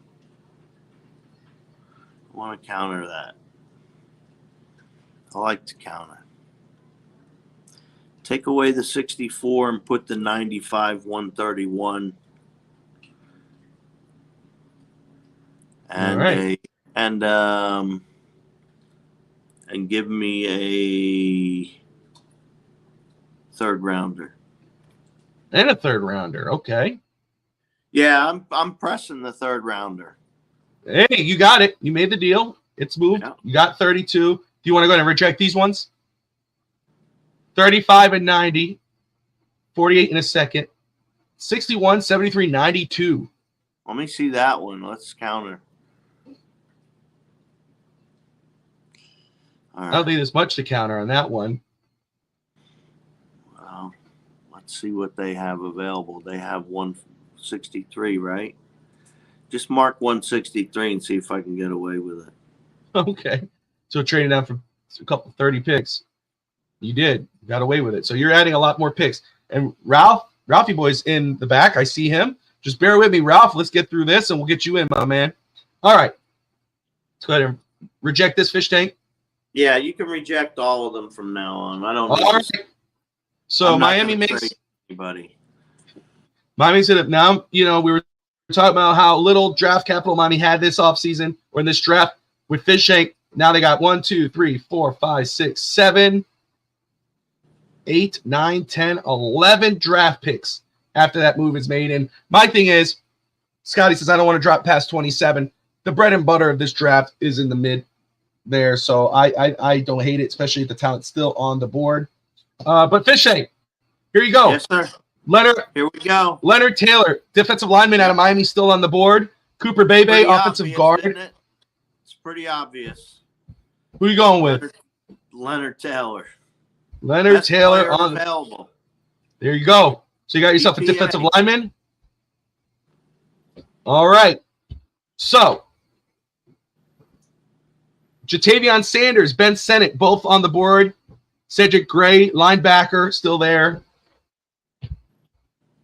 I want to counter that. I like to counter. Take away the 64 and put the 95, 131. And right. And give me a third rounder. And a third rounder. Okay. Yeah, I'm pressing the third rounder. Hey, you got it. You made the deal. It's moved. Yeah. You got 32. Do you want to go ahead and reject these ones? 35 and 90. 48 in a second. 61, 73, 92. Let me see that one. Let's counter. All right. I don't think there's much to counter on that one. Well, let's see what they have available. They have 163, right? Just mark 163 and see if I can get away with it. Okay. So trading down for a couple 30 picks. You did. You got away with it. So you're adding a lot more picks. And Ralphie boy's in the back. I see him. Just bear with me, Ralph. Let's get through this and we'll get you in, my man. All right. Let's go ahead and reject this Fish Tank. Yeah, you can reject all of them from now on. I don't know. All right. So Miami makes anybody. Miami's in it now. You know, we were talking about how little draft capital Miami had this offseason or in this draft with Fish Tank. Now they got 1, 2, 3, 4, 5, 6, 7, 8, 9, 10, 11 draft picks after that move is made. And my thing is, Scotty says, I don't want to drop past 27. The bread and butter of this draft is in the mid there. So I don't hate it, especially if the talent's still on the board. But Fish Tank, here you go. Yes, sir. Here we go. Leonard Taylor, defensive lineman out of Miami, still on the board. Cooper Bebe, offensive guard. Isn't it? It's pretty obvious. Who are you going with? Leonard Taylor. Leonard Taylor on available. There you go. So you got yourself a defensive lineman. All right. So, Jatavion Sanders, Ben Sennett, both on the board. Cedric Gray, linebacker, still there.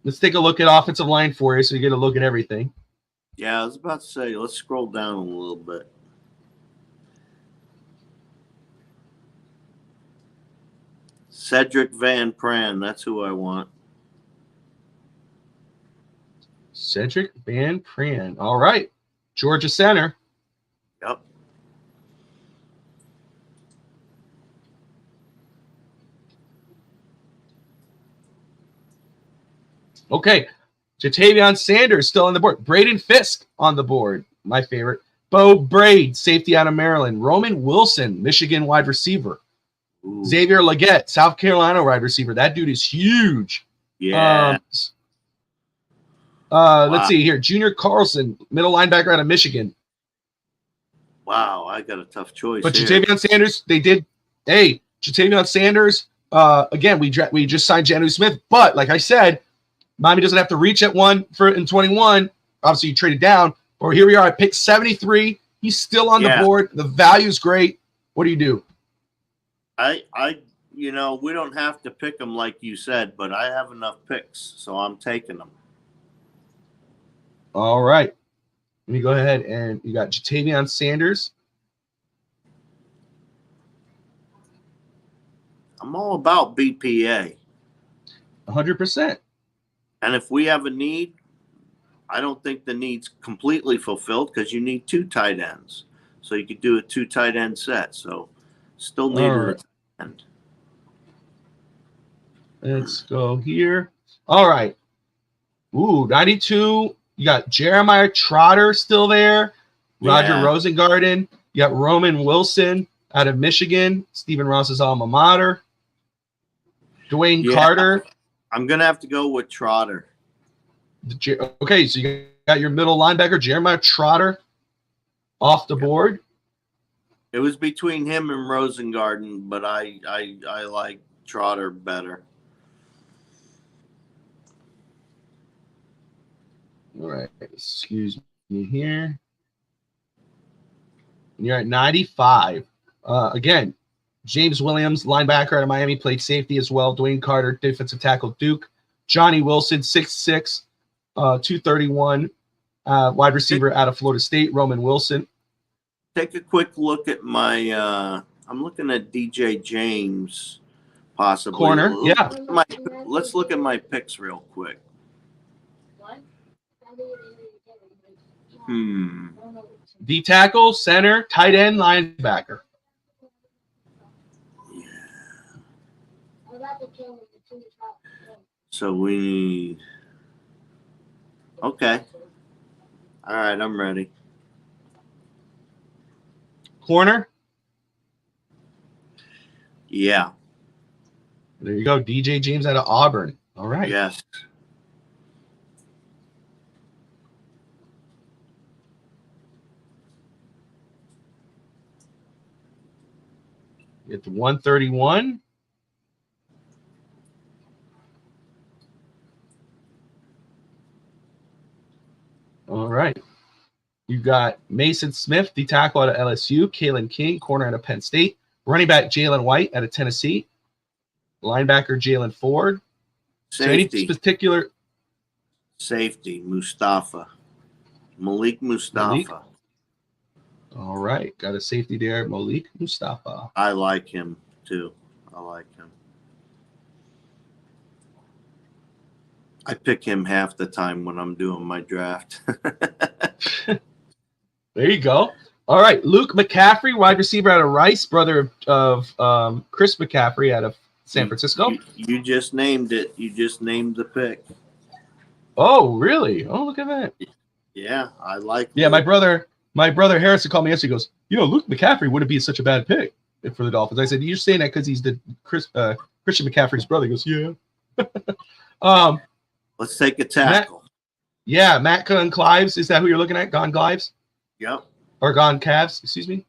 Let's take a look at offensive line for you so you get a look at everything. Yeah, I was about to say, let's scroll down a little bit. Cedric Van Pran, that's who I want. Cedric Van Pran. All right. Georgia center. Yep. Okay. Jatavion Sanders still on the board. Braden Fisk on the board. My favorite. Bo Braid, safety out of Maryland. Roman Wilson, Michigan wide receiver. Ooh. Xavier Legette, South Carolina wide receiver. That dude is huge. Yeah. Let's see here. Junior Carlson, middle linebacker out of Michigan. Wow, I got a tough choice. But here. Jatavion Sanders, they did. Hey, Jatavion Sanders. Again, we just signed Jonnu Smith, but like I said, Miami doesn't have to reach at one for in 21. Obviously, you traded down. But here we are at pick 73. He's still on the board. The value's great. What do you do? We don't have to pick them like you said, but I have enough picks, so I'm taking them. All right. Let me go ahead and you got Jatavion Sanders. I'm all about BPA. 100%. And if we have a need, I don't think the need's completely fulfilled because you need 2 tight ends. So you could do a 2 tight end set. So still need a tight end. Let's go here. All right. Ooh, 92. You got Jeremiah Trotter still there. Roger Rosengarten. You got Roman Wilson out of Michigan. Stephen Ross's alma mater. Dwayne Carter. I'm going to have to go with Trotter. Okay, so you got your middle linebacker, Jeremiah Trotter, off the board. It was between him and Rosengarten, but I like Trotter better. All right, excuse me here. You're at 95. Again, James Williams, linebacker out of Miami, played safety as well. Dwayne Carter, defensive tackle, Duke. Johnny Wilson, 6'6", 231, wide receiver out of Florida State. Roman Wilson. Take a quick look at my I'm looking at DJ James, possibly. Corner, Let's look at my picks real quick. D tackle, center, tight end, linebacker. So we need. Okay. All right, I'm ready. Corner. Yeah. There you go. DJ James out of Auburn. All right. Yes. Get to 131. All right. You got Mason Smith, the tackle out of LSU, Kalen King, corner out of Penn State, running back Jalen White out of Tennessee, linebacker Jalen Ford. Safety. So any particular Safety, Mustafa. Malik Mustafa. All right. Got a safety there, Malik Mustafa. I like him too. I like him. I pick him half the time when I'm doing my draft. There you go. All right. Luke McCaffrey, wide receiver out of Rice, brother of Chris McCaffrey out of San Francisco. You just named it. You just named the pick. Oh, really? Oh, look at that. Yeah, I like Yeah, my brother Harrison called me yesterday. He goes, Luke McCaffrey wouldn't be such a bad pick for the Dolphins. I said, you're saying that because he's the Christian McCaffrey's brother. He goes, yeah. Let's take a tackle. Matt Gun Clives. Is that who you're looking at? Gon Clives? Yep. Or Gon Cavs, excuse me.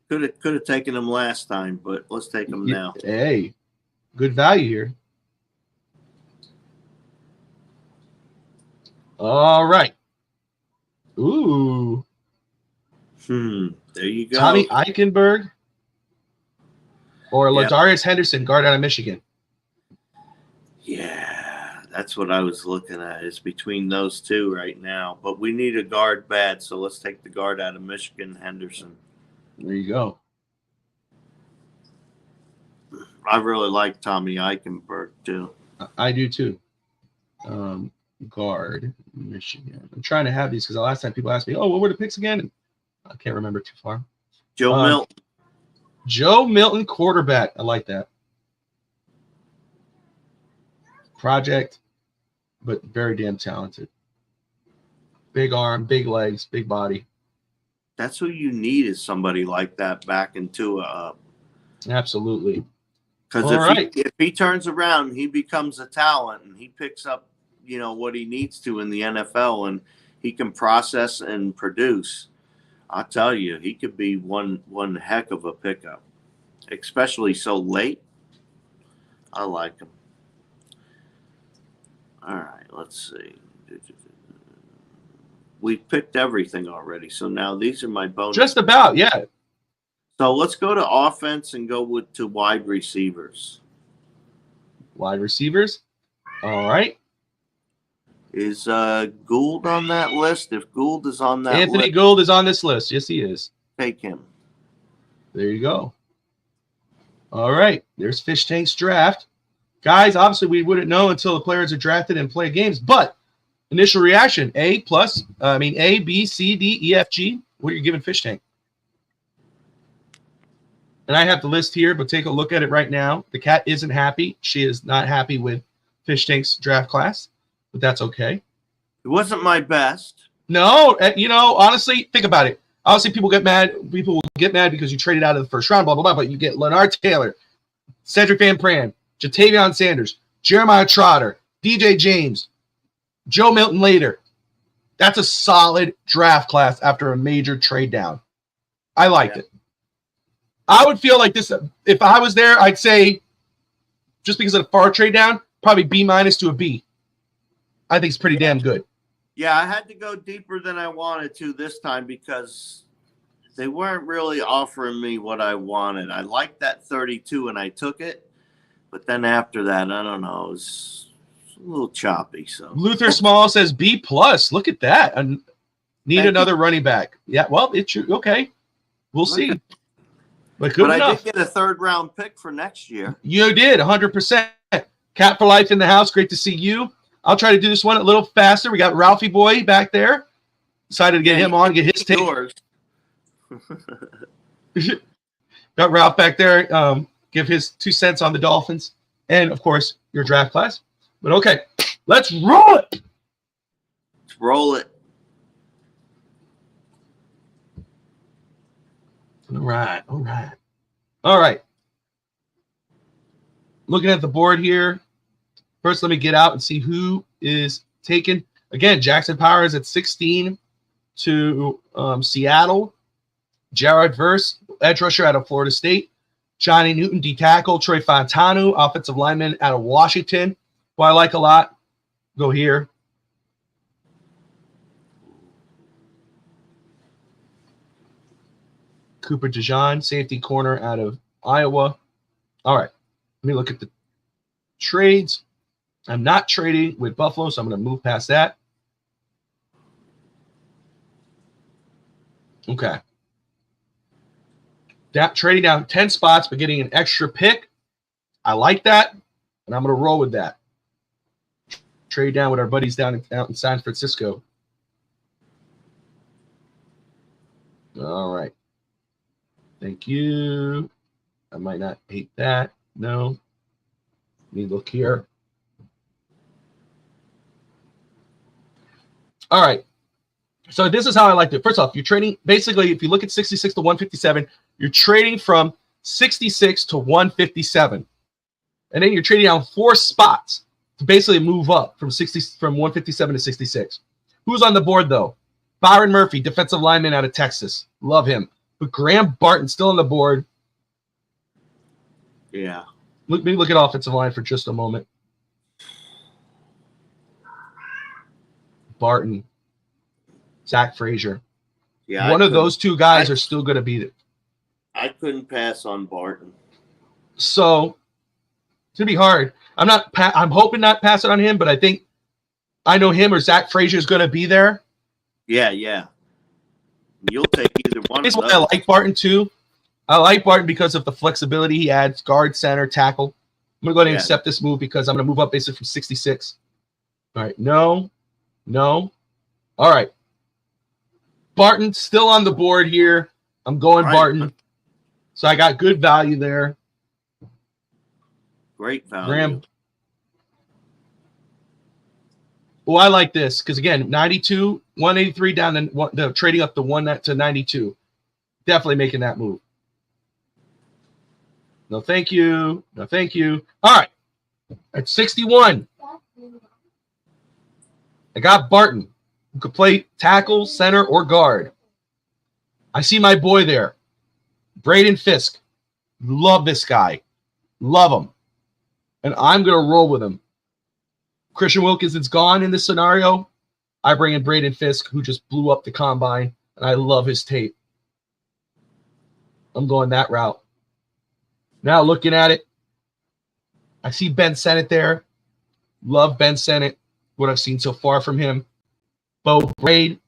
Could have taken him last time, but let's take him now. Hey, good value here. All right. Ooh. There you go. Tommy Eichenberg or Yep. Ladarius Henderson, guard out of Michigan. Yeah, that's what I was looking at. Is between those two right now. But we need a guard bad, so let's take the guard out of Michigan, Henderson. There you go. I really like Tommy Eichenberg too. I do too. Guard, Michigan. I'm trying to have these because the last time people asked me, "Oh, what were the picks again?" I can't remember too far. Joe Milton. Joe Milton, quarterback. I like that. Project, but very damn talented. Big arm, big legs, big body. That's who you need, is somebody like that backing Tua up. Absolutely. Because if he turns around, he becomes a talent and he picks up, what he needs to in the NFL, and he can process and produce. I'll tell you, he could be one heck of a pickup, especially so late. I like him. All right, let's see. We picked everything already, so now these are my bonus. Just about, yeah. So let's go to offense and go to wide receivers. Wide receivers. All right. Is Gould on that list? If Gould is on that list. Anthony Gould is on this list. Yes, he is. Take him. There you go. All right. There's Fish Tank's draft. Guys, obviously we wouldn't know until the players are drafted and play games, but initial reaction, A, B, C, D, E, F, G. What are you giving Fish Tank? And I have the list here, but take a look at it right now. The cat isn't happy. She is not happy with Fish Tank's draft class, but that's okay. It wasn't my best. No, honestly, think about it. Obviously, people get mad. People will get mad because you traded out of the first round, blah, blah, blah. But you get Leonard Taylor, Cedric Van Pran, Jatavion Sanders, Jeremiah Trotter, DJ James, Joe Milton later. That's a solid draft class after a major trade down. I liked it. I would feel like this, if I was there, I'd say, just because of the far trade down, probably B- to a B. I think it's pretty damn good. Yeah, I had to go deeper than I wanted to this time because they weren't really offering me what I wanted. I liked that 32 and I took it. But then after that, I don't know, it was a little choppy. So Luther Small says B+. Look at that. Need another running back. Yeah, well, it's okay. We'll see. But good enough. I did get a third-round pick for next year. You did, 100%. Cat for life in the house. Great to see you. I'll try to do this one a little faster. We got Ralphie Boy back there. Decided to get him on, get his take. Got Ralph back there. Give his 2 cents on the Dolphins. And, of course, your draft class. But, okay, let's roll it. Let's roll it. All right. Looking at the board here. First, let me get out and see who is taken. Again, Jackson Powers at 16 to Seattle. Jared Verse, edge rusher out of Florida State. Johnny Newton, D tackle. Troy Fontanu, offensive lineman out of Washington, who I like a lot. Go here. Cooper DeJean, safety corner out of Iowa. All right. Let me look at the trades. I'm not trading with Buffalo, so I'm going to move past that. Okay. Trading down 10 spots, but getting an extra pick. I like that, and I'm going to roll with that. Trade down with our buddies out in San Francisco. All right. Thank you. I might not hate that. No. Let me look here. All right. So this is how I like it. First off, you're trading, basically, if you look at 66 to 157, you're trading from 66 to 157. And then you're trading down 4 spots to basically move up from 157 to 66. Who's on the board, though? Byron Murphy, defensive lineman out of Texas. Love him. But Graham Barton still on the board. Yeah. Let me look at offensive line for just a moment. Barton. Zach Frazier. Yeah, One of those two guys are still going to be there. I couldn't pass on Barton. So it's going to be hard. I'm hoping not pass it on him, but I know him or Zach Frazier is going to be there. Yeah. You'll take either one Here's of why those. I like Barton too. I like Barton because of the flexibility he adds, guard, center, tackle. I'm going to go ahead and accept this move because I'm going to move up basically from 66. All right. No. All right. Barton still on the board here. I'm going Barton. So I got good value there. Great value. Graham. Well, I like this because, again, 92, 183 down to trading up the 1 to 92. Definitely making that move. No, thank you. All right. At 61, I got Barton, who could play tackle, center, or guard. I see my boy there, Braden Fisk. Love this guy. Love him. And I'm going to roll with him. Christian Wilkinson's gone in this scenario. I bring in Braden Fisk, who just blew up the combine, and I love his tape. I'm going that route. Now looking at it, I see Ben Sennett there. Love Ben Sennett, what I've seen so far from him. Bo Braid.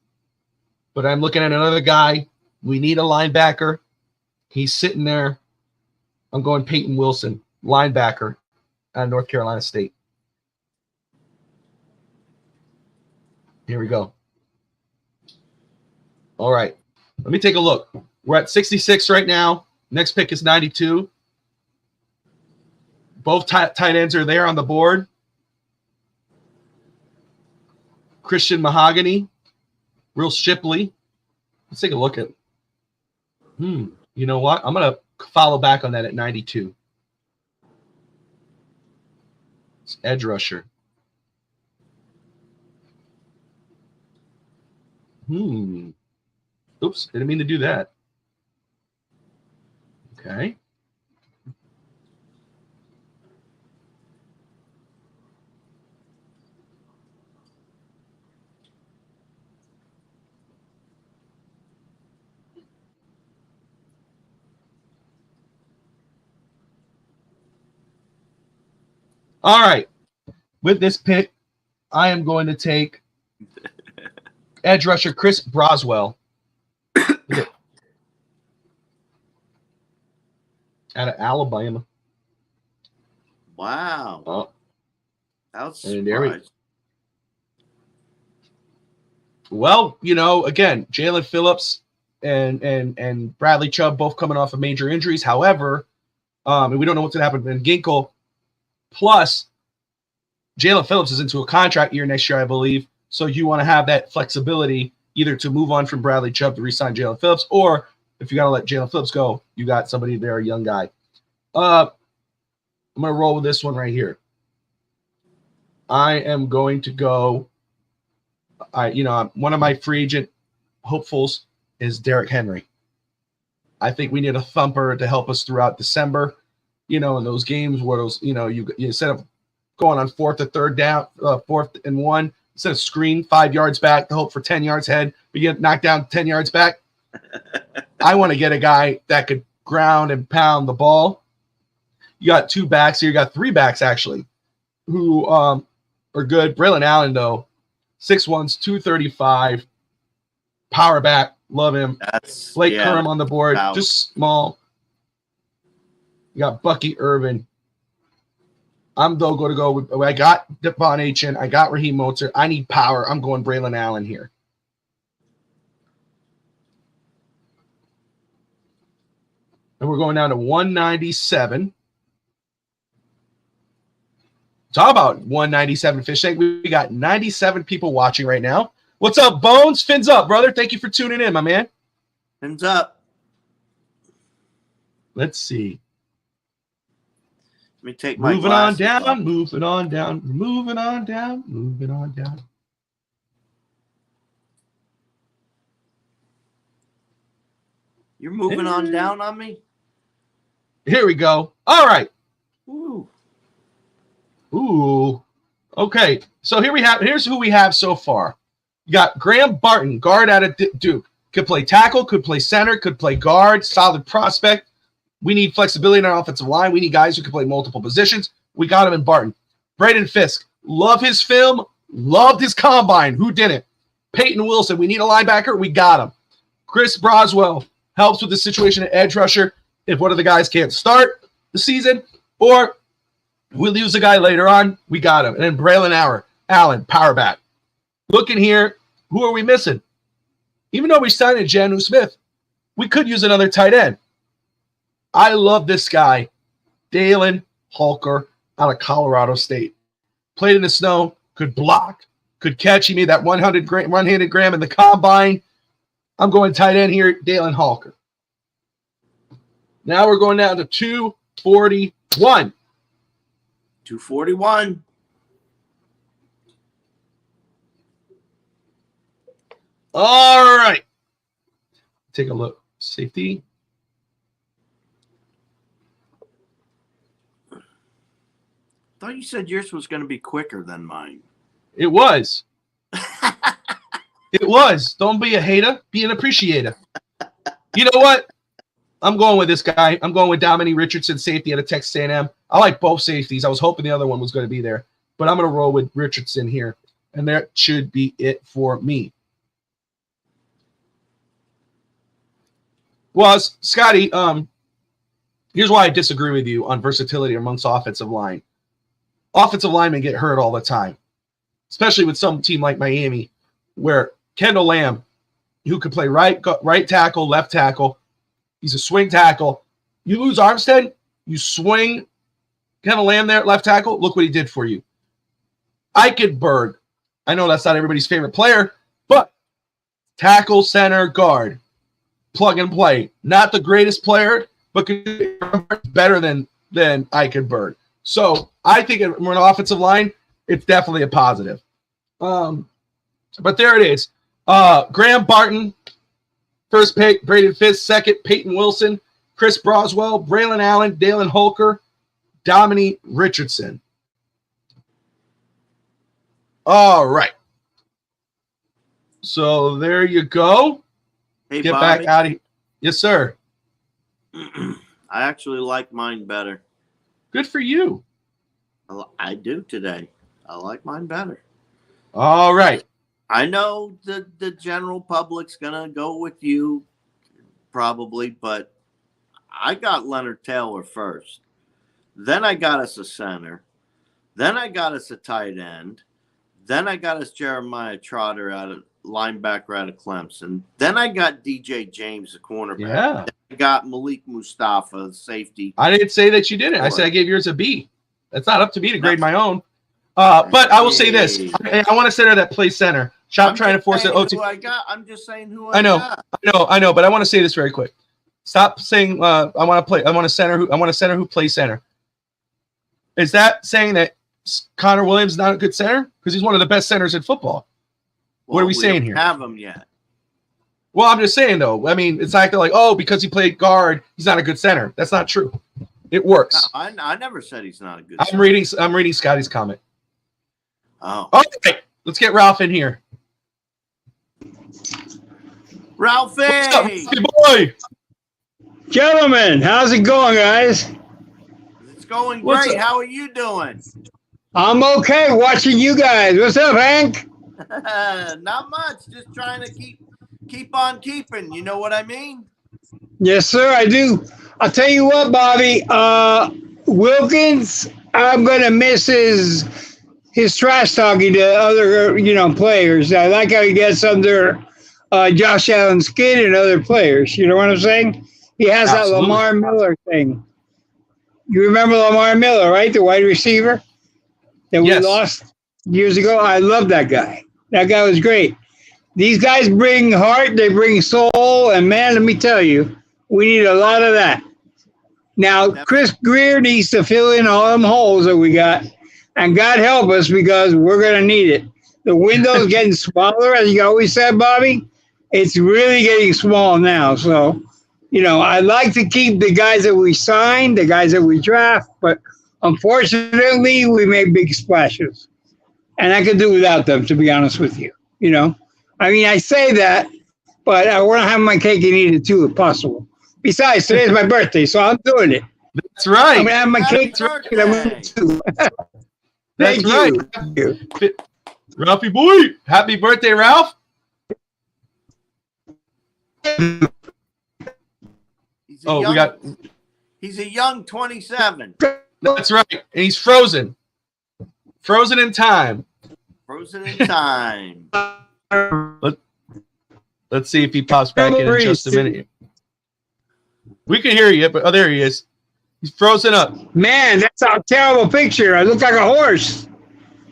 But I'm looking at another guy. We need a linebacker. He's sitting there. I'm going Peyton Wilson, linebacker out of North Carolina State. Here we go. All right. Let me take a look. We're at 66 right now. Next pick is 92. Both tight ends are there on the board. Christian Mahogany. Real Shipley. Let's take a look at. You know what? I'm going to follow back on that at 92. It's edge rusher. Oops, didn't mean to do that. Okay. All right. With this pick, I am going to take edge rusher Chris Broswell out of Alabama. Wow. Oh. That's Well, again, Jalen Phillips and Bradley Chubb both coming off of major injuries. However, and we don't know what's going to happen with Ginkle. Plus, Jalen Phillips is into a contract year next year, I believe. So you want to have that flexibility either to move on from Bradley Chubb to re-sign Jalen Phillips, or if you got to let Jalen Phillips go, you got somebody there, a young guy. I'm going to roll with this one right here. I am going to go. One of my free agent hopefuls is Derrick Henry. I think we need a thumper to help us throughout December. In those games where you instead of going on 4th or 3rd down, 4th and 1, instead of screen 5 yards back to hope for 10 yards ahead, but you get knocked down 10 yards back. I want to get a guy that could ground and pound the ball. You got 2 backs here. You got 3 backs actually, who are good. Braylon Allen though, 6'1", 235, power back. Love him. Blake Kerm on the board, just small. You got Bucky Irvin. I'm though going to go with. I got Devon Achane. I got Raheem Mostert. I need power. I'm going Braylon Allen here. And we're going down to 197. Talk about 197 fish tank. We got 97 people watching right now. What's up, Bones? Fins up, brother. Thank you for tuning in, my man. Fins up. Let's see. Let me take my moving on down, off. moving on down, moving on down, moving on down. You're moving on down on me? Here we go. All right. Ooh. Okay. So here's who we have so far. You got Graham Barton, guard out of Duke. Could play tackle, could play center, could play guard, solid prospect. We need flexibility in our offensive line. We need guys who can play multiple positions. We got him in Barton. Braden Fisk, love his film, loved his combine. Who didn't? Peyton Wilson, we need a linebacker. We got him. Chris Broswell helps with the situation at edge rusher if one of the guys can't start the season, or we'll use a guy later on. We got him. And then Braylon Allen, power back. Looking here, who are we missing? Even though we signed a Jonnu Smith, we could use another tight end. I love this guy, Dalen Holker, out of Colorado State. Played in the snow, could block, could catch. He made that 100-handed gram in the combine. I'm going tight end here, Dalen Holker. Now we're going down to 241. 241. All right. Take a look. Safety. I thought you said yours was going to be quicker than mine. It was. It was. Don't be a hater. Be an appreciator. You know what? I'm going with this guy. I'm going with Dominique Richardson, safety out of Texas A&M. I like both safeties. I was hoping the other one was going to be there. But I'm going to roll with Richardson here. And that should be it for me. Well, Scotty, here's why I disagree with you on versatility amongst offensive line. Offensive linemen get hurt all the time, especially with some team like Miami, where Kendall Lamb, who could play right tackle, left tackle, he's a swing tackle. You lose Armstead, you swing Kendall Lamb there at left tackle. Look what he did for you. Eichenberg, I know that's not everybody's favorite player, but tackle, center, guard, plug and play. Not the greatest player, but better than Eichenberg. So I think we're an offensive line. It's definitely a positive. But there it is. Graham Barton, first pick. Braden Fisk, second. Peyton Wilson, Chris Broswell, Braylon Allen, Dalen Holker, Dominique Richardson. All right. So there you go. Hey, Get Bobby, back out of here. Yes, sir. I actually like mine better. Good for you. I do today. I like mine better. All right. I know the general public's going to go with you probably, but I got Leonard Taylor first. Then I got us a center. Then I got us a tight end. Then I got us Jeremiah Trotter out of linebacker out of Clemson. Then I got DJ James, the cornerback. Yeah. Then I got Malik Mustafa, safety. I didn't say that you didn't. I said I gave yours a B. It's not up to me to grade my own. But I will say this. I want a center that plays center. Stop trying to force it. I'm just saying who I got. I know, but I want to say this very quick. Stop saying I want a center who plays center. Is that saying that Connor Williams is not a good center? Because he's one of the best centers in football. What are we saying here? Have him yet? Well, I'm just saying though. I mean, it's like they're like, oh, because he played guard, he's not a good center. That's not true. It works. No, I never said he's not a good center. I'm reading Scotty's comment. Oh. Okay. Let's get Ralph in here. Ralphie! What's up, Ralphie boy? Gentlemen, how's it going, guys? It's going great. How are you doing? I'm okay watching you guys. What's up, Hank? Not much. Just trying to keep on keeping. You know what I mean? Yes, sir, I do. I'll tell you what, Bobby. Wilkins, I'm going to miss his trash talking to other, players. I like how he gets under Josh Allen's skin and other players. You know what I'm saying? He has that Lamar Miller thing. You remember Lamar Miller, right? The wide receiver that we lost years ago. I love that guy. That guy was great. These guys bring heart. They bring soul. And, man, let me tell you, we need a lot of that. Now, Chris Greer needs to fill in all them holes that we got. And God help us, because we're going to need it. The window's getting smaller, as you always said, Bobby. It's really getting small now. So, I like to keep the guys that we sign, the guys that we draft, but unfortunately, we make big splashes. And I could do without them, to be honest with you. I mean, I say that, but I want to have my cake and eat it too, if possible. Besides, today's my birthday, so I'm doing it. That's right. I'm gonna have my cake and I'm gonna too. Thank you. Ralphie boy, happy birthday, Ralph. He's a young 27. That's right. And he's frozen. Frozen in time. Frozen in time. Let's see if he pops back in just a minute. We can hear you, but there he is. He's frozen up. Man, that's a terrible picture. I look like a horse.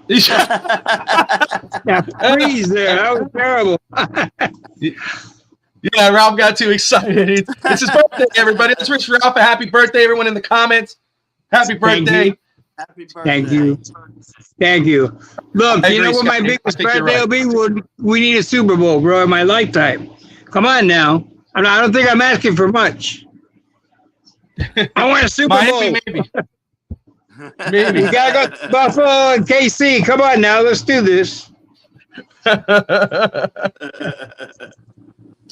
Yeah, freeze there. That was terrible. Yeah, Ralph got too excited. It's his birthday, everybody. Let's wish Ralph a happy birthday. Everyone in the comments, happy birthday. Happy birthday. Thank you. Thank you. Look, you know what my biggest birthday will be? We need a Super Bowl, bro, in my lifetime. Come on now. I don't think I'm asking for much. I want a Super Bowl. Maybe. Maybe. You gotta go to Buffalo and KC. Come on now, let's do this.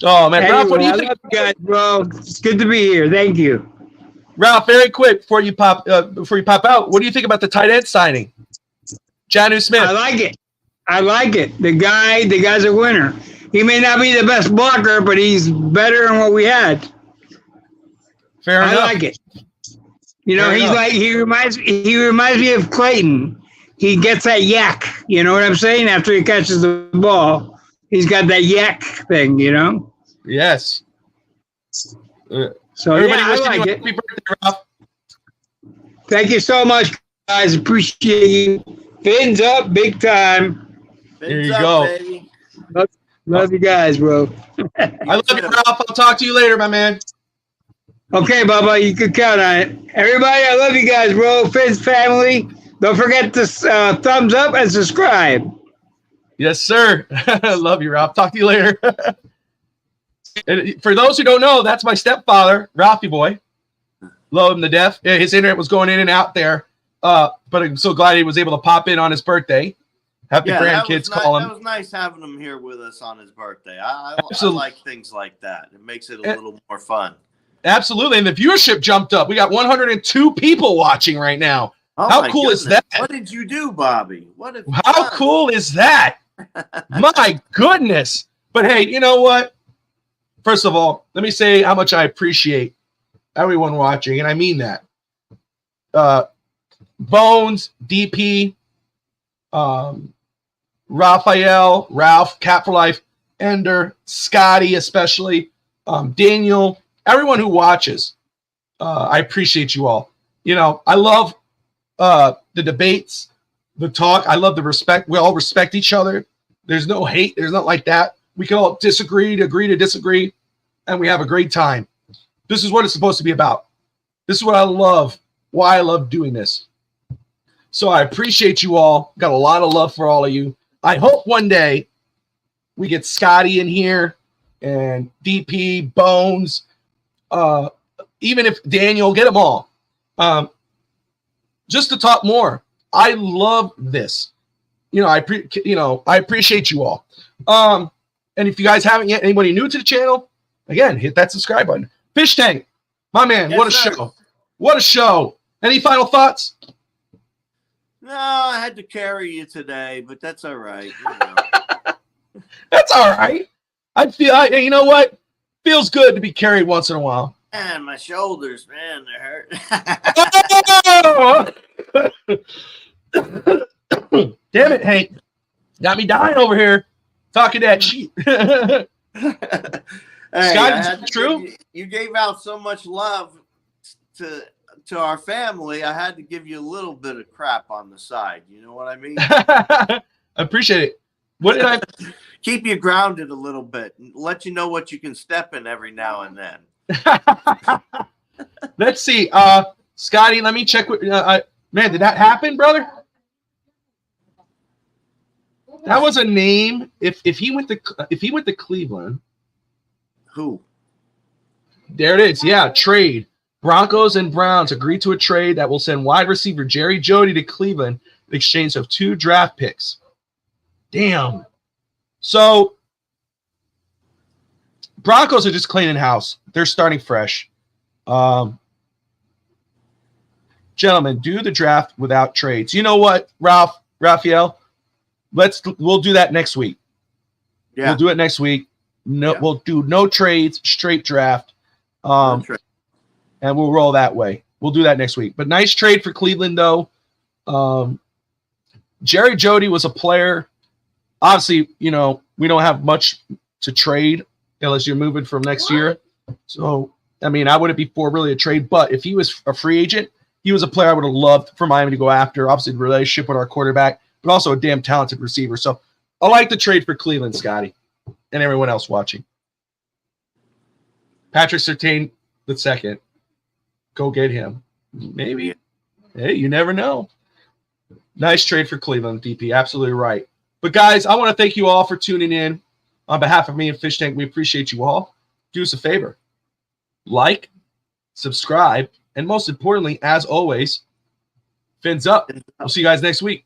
Oh man, Ralph, what do you think? I love you guys, bro. It's good to be here. Thank you. Ralph, very quick before you pop out, what do you think about the tight end signing? Jonnu Smith. I like it. The guy's a winner. He may not be the best blocker, but he's better than what we had. Fair enough. I like it. You know, he reminds me of Clayton. He gets that yak. You know what I'm saying? After he catches the ball, he's got that yak thing. You know. Yes. So everybody, I like it. Happy birthday, Ralph. Thank you so much, guys. Appreciate you. Fins up, big time. There you go. Baby. Love you guys, bro. I love you, Ralph. I'll talk to you later, my man. Okay, Bubba, you can count on it. Everybody, I love you guys, bro. Fins family. Don't forget to thumbs up and subscribe. Yes, sir. I love you, Ralph. Talk to you later. And for those who don't know, that's my stepfather, Ralphie boy. Love him to death. His internet was going in and out there, but I'm so glad he was able to pop in on his birthday. Have the grandkids call him. That was nice having him here with us on his birthday. I like things like that. It makes it a little more fun. Absolutely, and the viewership jumped up. We got 102 people watching right now. Oh, how cool is that? What did you do, Bobby? How cool is that? My goodness. But hey, you know what? First of all, let me say how much I appreciate everyone watching, and I mean that. Bones, DP, Raphael, Ralph, Cat for Life, Ender, Scotty especially, Daniel, everyone who watches. I appreciate you all. You know, I love the debates, the talk. I love the respect. We all respect each other. There's no hate. There's not like that. We can all disagree, to agree to disagree, and we have a great time. This is what it's supposed to be about. This is what I love, why I love doing this. So I appreciate you all. Got a lot of love for all of you. I hope one day we get Scotty in here and DP, Bones, even if Daniel, get them all. Just to talk more. I love this. I appreciate you all. And if you guys haven't yet, anybody new to the channel, again, hit that subscribe button. Fish Tank, my man, yes, what a show. What a show. Any final thoughts? No, I had to carry you today, but that's all right. That's all right. You know what? Feels good to be carried once in a while. Man, my shoulders, man, they hurt. Damn it, Hank. Got me dying over here talking that shit. Hey, Scott, true? You gave out so much love to our family. I had to give you a little bit of crap on the side. You know what I mean? I appreciate it. What did I keep you grounded a little bit and let you know what you can step in every now and then. Let's see. Scotty, let me check. Man, did that happen, brother? That was a name. If he went to Cleveland, who? There it is. Yeah, trade. Broncos and Browns agreed to a trade that will send wide receiver Jerry Jeudy to Cleveland in exchange of 2 draft picks. Damn. So Broncos are just cleaning house. They're starting fresh. Gentlemen, do the draft without trades. You know what, Raphael? We'll do that next week. Yeah. We'll do it next week. No, We'll do no trades, straight draft. And we'll roll that way. We'll do that next week. But nice trade for Cleveland, though. Jerry Jeudy was a player. Obviously, we don't have much to trade unless you're moving from next year. So, I wouldn't be for really a trade. But if he was a free agent, he was a player I would have loved for Miami to go after. Obviously, the relationship with our quarterback, but also a damn talented receiver. So, I like the trade for Cleveland, Scotty, and everyone else watching. Patrick Surtain II. Go get him. Maybe. Hey, you never know. Nice trade for Cleveland, DP. Absolutely right. But, guys, I want to thank you all for tuning in. On behalf of me and Fish Tank, we appreciate you all. Do us a favor. Like, subscribe, and most importantly, as always, fins up. We'll see you guys next week.